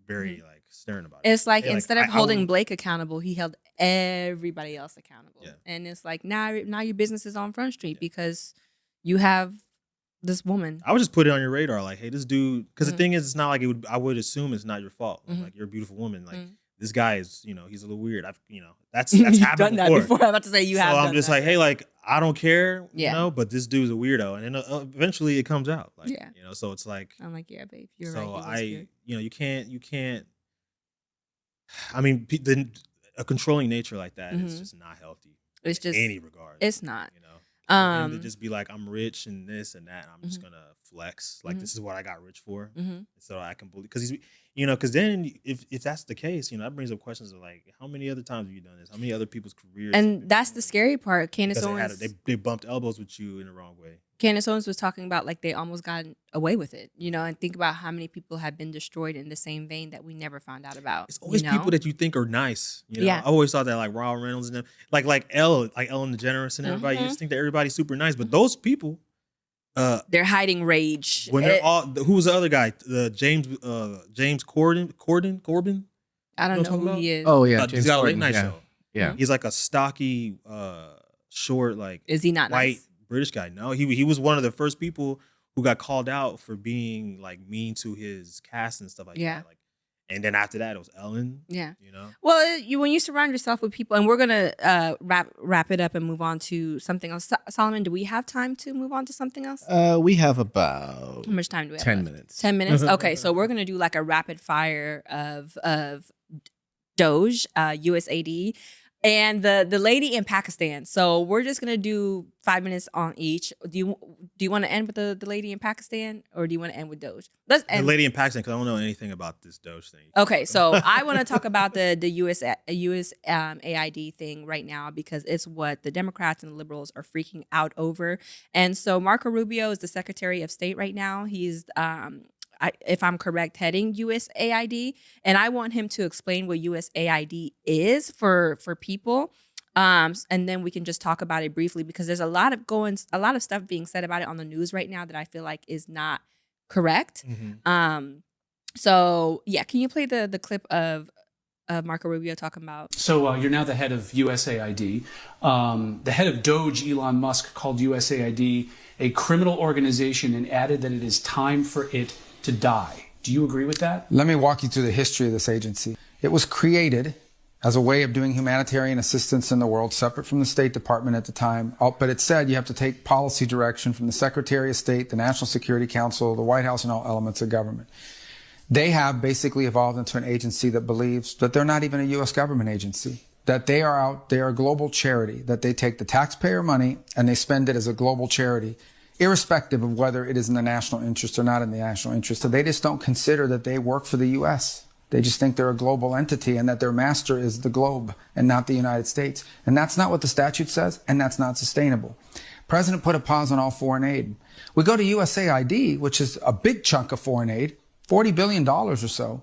very like stern about it. It's like, And, instead of I holding would- Blake accountable, he held everybody else accountable. Yeah. And it's like, now your business is on Front Street because you have this woman. I would just put it on your radar, like, hey, this dude. Because the thing is, it's not like it would. I would assume it's not your fault. Like, you're a beautiful woman. Like, this guy is, you know, he's a little weird. That's You've happened done before. that before. I'm about to say you have. So done I'm just that. like, hey, like, I don't care, Yeah. you know, but this dude's a weirdo, and then eventually it comes out, like, Yeah. you know. So it's like, I'm like, yeah, babe, you're so right. He was good. you know, you can't. I mean, a controlling nature like that is just not healthy. It's in just any regard. It's not. You know. For him to just be like, I'm rich and this and that, and I'm just gonna flex. Like, this is what I got rich for. So I can believe, because he's, you know, because then if that's the case, you know, that brings up questions of like, how many other times have you done this? How many other people's careers? have And been that's the ruined scary part. Candace because Owens. they bumped elbows with you in the wrong way. Candace Owens was talking about like they almost got away with it, you know, and think about how many people have been destroyed in the same vein that we never found out about. It's always you know? people that you think are nice. You know, Yeah. I always thought that, like Ryan Reynolds and them, like Ellen DeGeneres and everybody. You just think that everybody's super nice, but those people, They're hiding rage. when they're all, who was the other guy? James Corbin. I don't You know know what I'm who talking he is. Oh yeah, He's James got a late Corden, night yeah. show. Yeah. He's like a stocky, short, like Is he not white nice? British guy. No, he was one of the first people who got called out for being like mean to his cast and stuff like Yeah. that. Like, and then after that, it was Ellen. Yeah. You know. Well, when you surround yourself with people, and we're gonna wrap it up and move on to something else. Solomon, do we have time to move on to something else? We have about How much time do we have? 10 left? minutes. 10 minutes. Okay, so we're gonna do like a rapid fire of Doge, USAID, and the lady in Pakistan. So we're just gonna do 5 minutes on each. Do you want to end with the lady in Pakistan, or do you want to end with Doge? Let's The end. lady in Pakistan, because I don't know anything about this Doge thing. Okay, so I want to talk about the USAID thing right now, because it's what the Democrats and the liberals are freaking out over. And so Marco Rubio is the Secretary of State right now. He's if I'm correct, heading USAID, and I want him to explain what USAID is for people. And then we can just talk about it briefly, because there's a lot of stuff being said about it on the news right now that I feel like is not correct. So yeah, can you play the clip of Marco Rubio talking about? So you're now the head of USAID. The head of Doge, Elon Musk, called USAID a criminal organization and added that it is time for it to die. Do you agree with that? Let me walk you through the history of this agency. It was created as a way of doing humanitarian assistance in the world, separate from the State Department at the time. But it said you have to take policy direction from the Secretary of State, the National Security Council, the White House, and all elements of government. They have basically evolved into an agency that believes that they're not even a U.S. government agency, that they are a global charity, that they take the taxpayer money and they spend it as a global charity, irrespective of whether it is in the national interest or not in the national interest. So they just don't consider that they work for the U.S. They just think they're a global entity and that their master is the globe and not the United States. And that's not what the statute says, and that's not sustainable. President put a pause on all foreign aid. We go to USAID, which is a big chunk of foreign aid, $40 billion or so.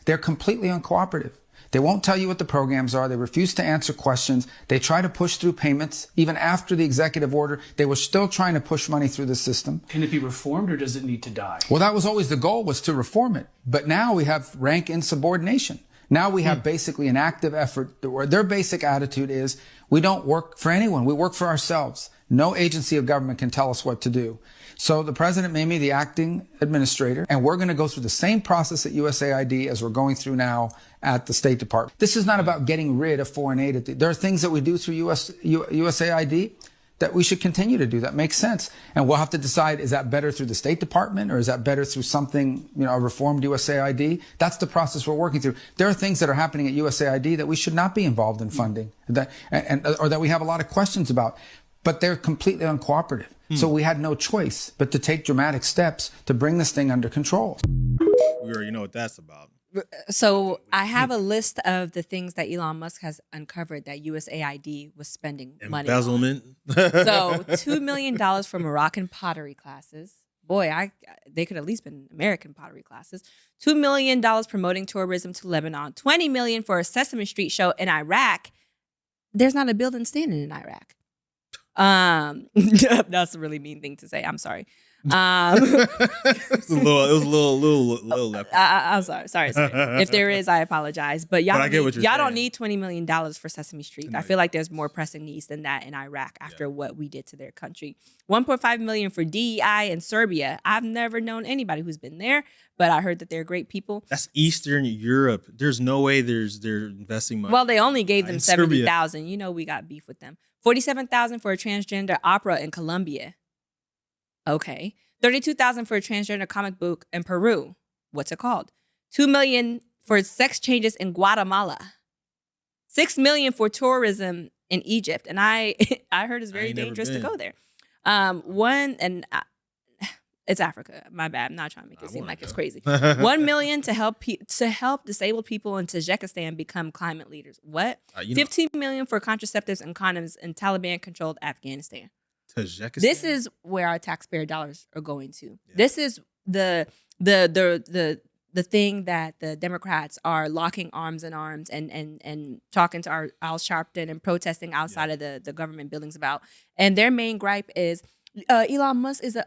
They're completely uncooperative. They won't tell you what the programs are. They refuse to answer questions. They try to push through payments. Even after the executive order, they were still trying to push money through the system. Can it be reformed or does it need to die? Well, that was always the goal, was to reform it. But now we have rank insubordination. Now we have basically an active effort where their basic attitude is, we don't work for anyone. We work for ourselves. No agency of government can tell us what to do. So the president made me the acting administrator, and we're going to go through the same process at USAID as we're going through now at the State Department. This is not about getting rid of foreign aid. There are things that we do through USAID that we should continue to do. That makes sense. And we'll have to decide, is that better through the State Department or is that better through something, a reformed USAID? That's the process we're working through. There are things that are happening at USAID that we should not be involved in funding, or that we have a lot of questions about. But they're completely uncooperative. So we had no choice but to take dramatic steps to bring this thing under control. We already know what that's about. So I have a list of the things that Elon Musk has uncovered that USAID was spending money on. Embezzlement. So $2 million for Moroccan pottery classes. Boy, they could at least been American pottery classes. $2 million promoting tourism to Lebanon. $20 million for a Sesame Street show in Iraq. There's not a building standing in Iraq. That's a really mean thing to say. I'm sorry. It was a little left. I'm sorry. If there is, I apologize. But y'all, y'all don't need $20 million for Sesame Street. No, I feel like there's more pressing needs than that in Iraq after what we did to their country. $1.5 million for DEI in Serbia. I've never known anybody who's been there, but I heard that they're great people. That's Eastern Europe. There's no way they're investing money. Well, they only gave them Serbia. $70,000. You know we got beef with them. $47,000 for a transgender opera in Colombia. Okay. $32,000 for a transgender comic book in Peru. What's it called? $2 million for sex changes in Guatemala. $6 million for tourism in Egypt. And I heard it's very dangerous to go there. It's Africa. My bad. I'm not trying to make it seem like it's crazy. $1 million to help disabled people in Tajikistan become climate leaders. What? $15 million for contraceptives and condoms in Taliban-controlled Afghanistan. Tajikistan? This is where our taxpayer dollars are going to. Yeah. This is the thing that the Democrats are locking arms and talking to Al Sharpton and protesting outside of the government buildings about. And their main gripe is Elon Musk is an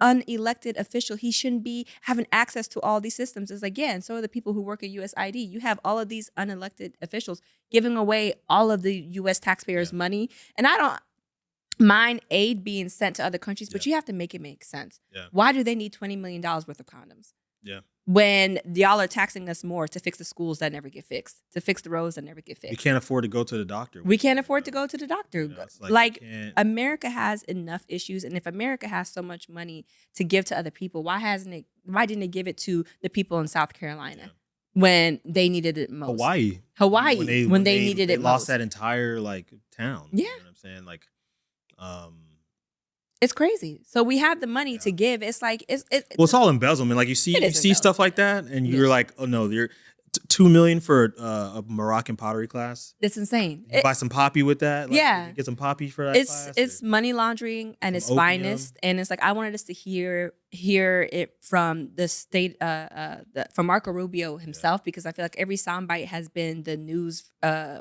unelected official. He shouldn't be having access to all these systems. It's like, yeah, and so are the people who work at USAID. You have all of these unelected officials giving away all of the U.S. taxpayers' money. And I don't mind aid being sent to other countries, but you have to make it make sense. Yeah. Why do they need $20 million worth of condoms? Yeah. When y'all are taxing us more to fix the schools that never get fixed, to fix the roads that never get fixed. We can't afford to go to the doctor. We can't afford to go to the doctor. Like America has enough issues, and if America has so much money to give to other people, why didn't it give it to the people in South Carolina when they needed it most? Hawaii when they needed it most. They lost that entire town. Yeah. You know what I'm saying? It's crazy. So we have the money to give. It's like it's all embezzlement. Like you see stuff like that, and you're like, oh no, you're $2 million for a Moroccan pottery class. It's insane. Buy some poppy with that. Get some poppy for that class. It's money laundering and its finest. And it's like I wanted us to hear it from the state, from Marco Rubio himself, because I feel like every soundbite has been the news,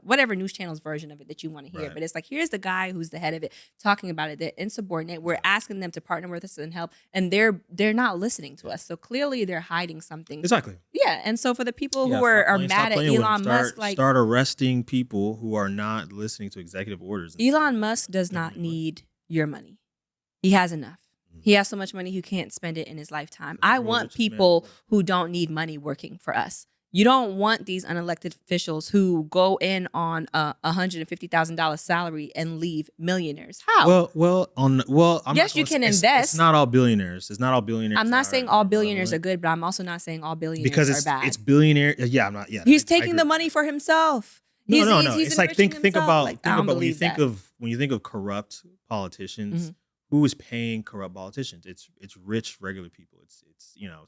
whatever news channel's version of it that you want to hear. Right. But it's like, here's the guy who's the head of it talking about it. They're insubordinate. We're asking them to partner with us and help, and they're not listening to us. So clearly they're hiding something. Exactly. Yeah. And so for the people who are mad at Elon Musk, start arresting people who are not listening to executive orders. Elon Musk does not need your money. He has enough. He has so much money he can't spend it in his lifetime. I want people who don't need money working for us. You don't want these unelected officials who go in on a $150,000 salary and leave millionaires. How? Yes, you can invest. It's not all billionaires. I'm not saying all billionaires are good, but I'm also not saying all billionaires are bad. It's billionaire. Yeah, I'm not. Yeah, he's taking the money for himself. No. It's like think about when you think of corrupt politicians. Who is paying corrupt politicians? It's rich regular people. It's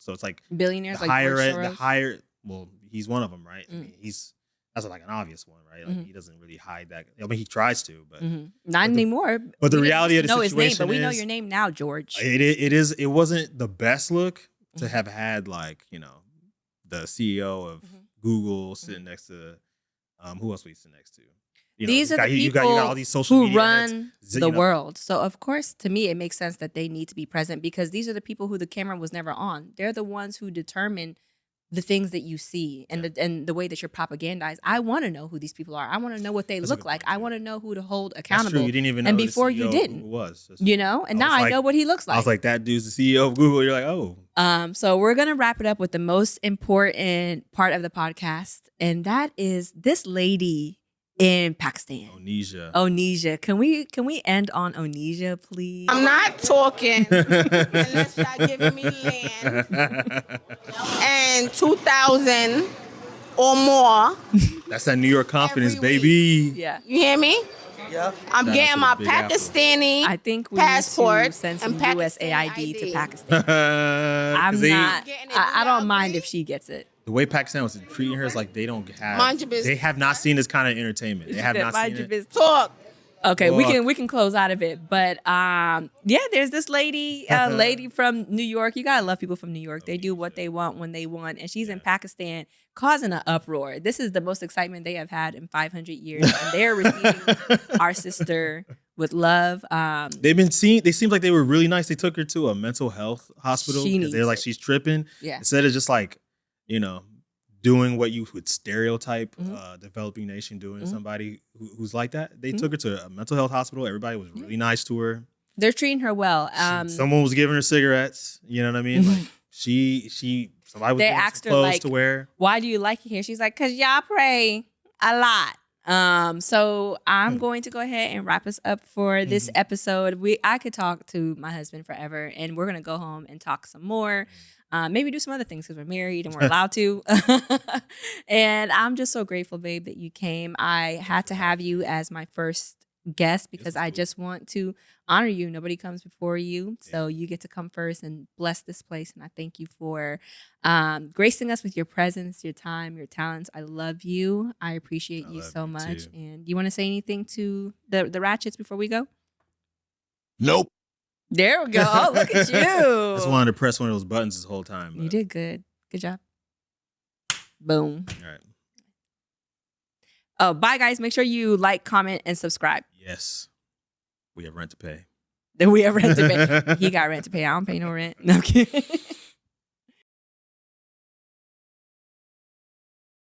so it's like billionaires, the higher well, he's one of them, right? I mean, that's like an obvious one, right? Like he doesn't really hide that. I mean, he tries to, but not anymore. But the We didn't reality used of to the know his name, situation but we know is- your name now, George. it wasn't the best look to have had like, you know, the CEO of Google sitting next to who else we sit next to? You know, These are the you people got all these social who media run heads, the world. So of course, to me, it makes sense that they need to be present because these are the people who the camera was never on. They're the ones who determine the things that you see and the way that you're propagandized. I want to know who these people are. I want to know what they That's a look good like. point, I too. want to know who to hold That's accountable. true. You didn't even know and the before you CEO didn't, who it was. That's- you know, and I now was I like- know what he looks like. I was like, that dude's the CEO of Google. You're like, oh. So we're gonna wrap it up with the most important part of the podcast, and that is this lady in Pakistan. Onijah. Can we end on Onijah, please? I'm not talking unless y'all giving me land and 2,000 or more. That's that New York confidence, Every baby. Yeah. You hear me? Yeah. I'm Shout out getting to my the Big Apple. Pakistani I think we passport need to send some and Pakistani USAID to ID. Pakistan. I'm not. Getting it, I do y'all don't mind agree? if she gets it. The way Pakistan was treating her is like they don't have. Mind your business. They have not seen this kind of entertainment. They have not Mind seen your it. business. Talk. Okay, Fuck. we can close out of it, but yeah, there's this lady from New York. You gotta love people from New York. They do what they want when they want, and she's in Pakistan causing an uproar. This is the most excitement they have had in 500 years, and they're receiving our sister with love. They seemed like they were really nice. They took her to a mental health hospital She because they're needs like, it. she's tripping. Yeah. Instead of just like, you know, doing what you would stereotype a developing nation doing to somebody who's like that. They took her to a mental health hospital. Everybody was really nice to her. They're treating her well. Someone was giving her cigarettes. You know what I mean? Like somebody was They giving her asked some her, clothes like, to wear. Why do you like it here? She's like, 'cause y'all pray a lot. So I'm going to go ahead and wrap us up for this episode. I could talk to my husband forever, and we're gonna go home and talk some more. Maybe do some other things because we're married and we're allowed to. And I'm just so grateful, babe, that you came. I had to have you as my first guest because I just want to honor you. Nobody comes before you. So you get to come first and bless this place. And I thank you for gracing us with your presence, your time, your talents. I love you. I appreciate you love so you much. too. And you want to say anything to the Ratchets before we go? Nope. There we go. Oh, look at you. I just wanted to press one of those buttons this whole time. You but- did good. Good job. Boom. All right. Oh, bye, guys. Make sure you like, comment, and subscribe. Yes. We have rent to pay. Then we have rent to pay. He got rent to pay. I don't pay no rent. No, I'm kidding.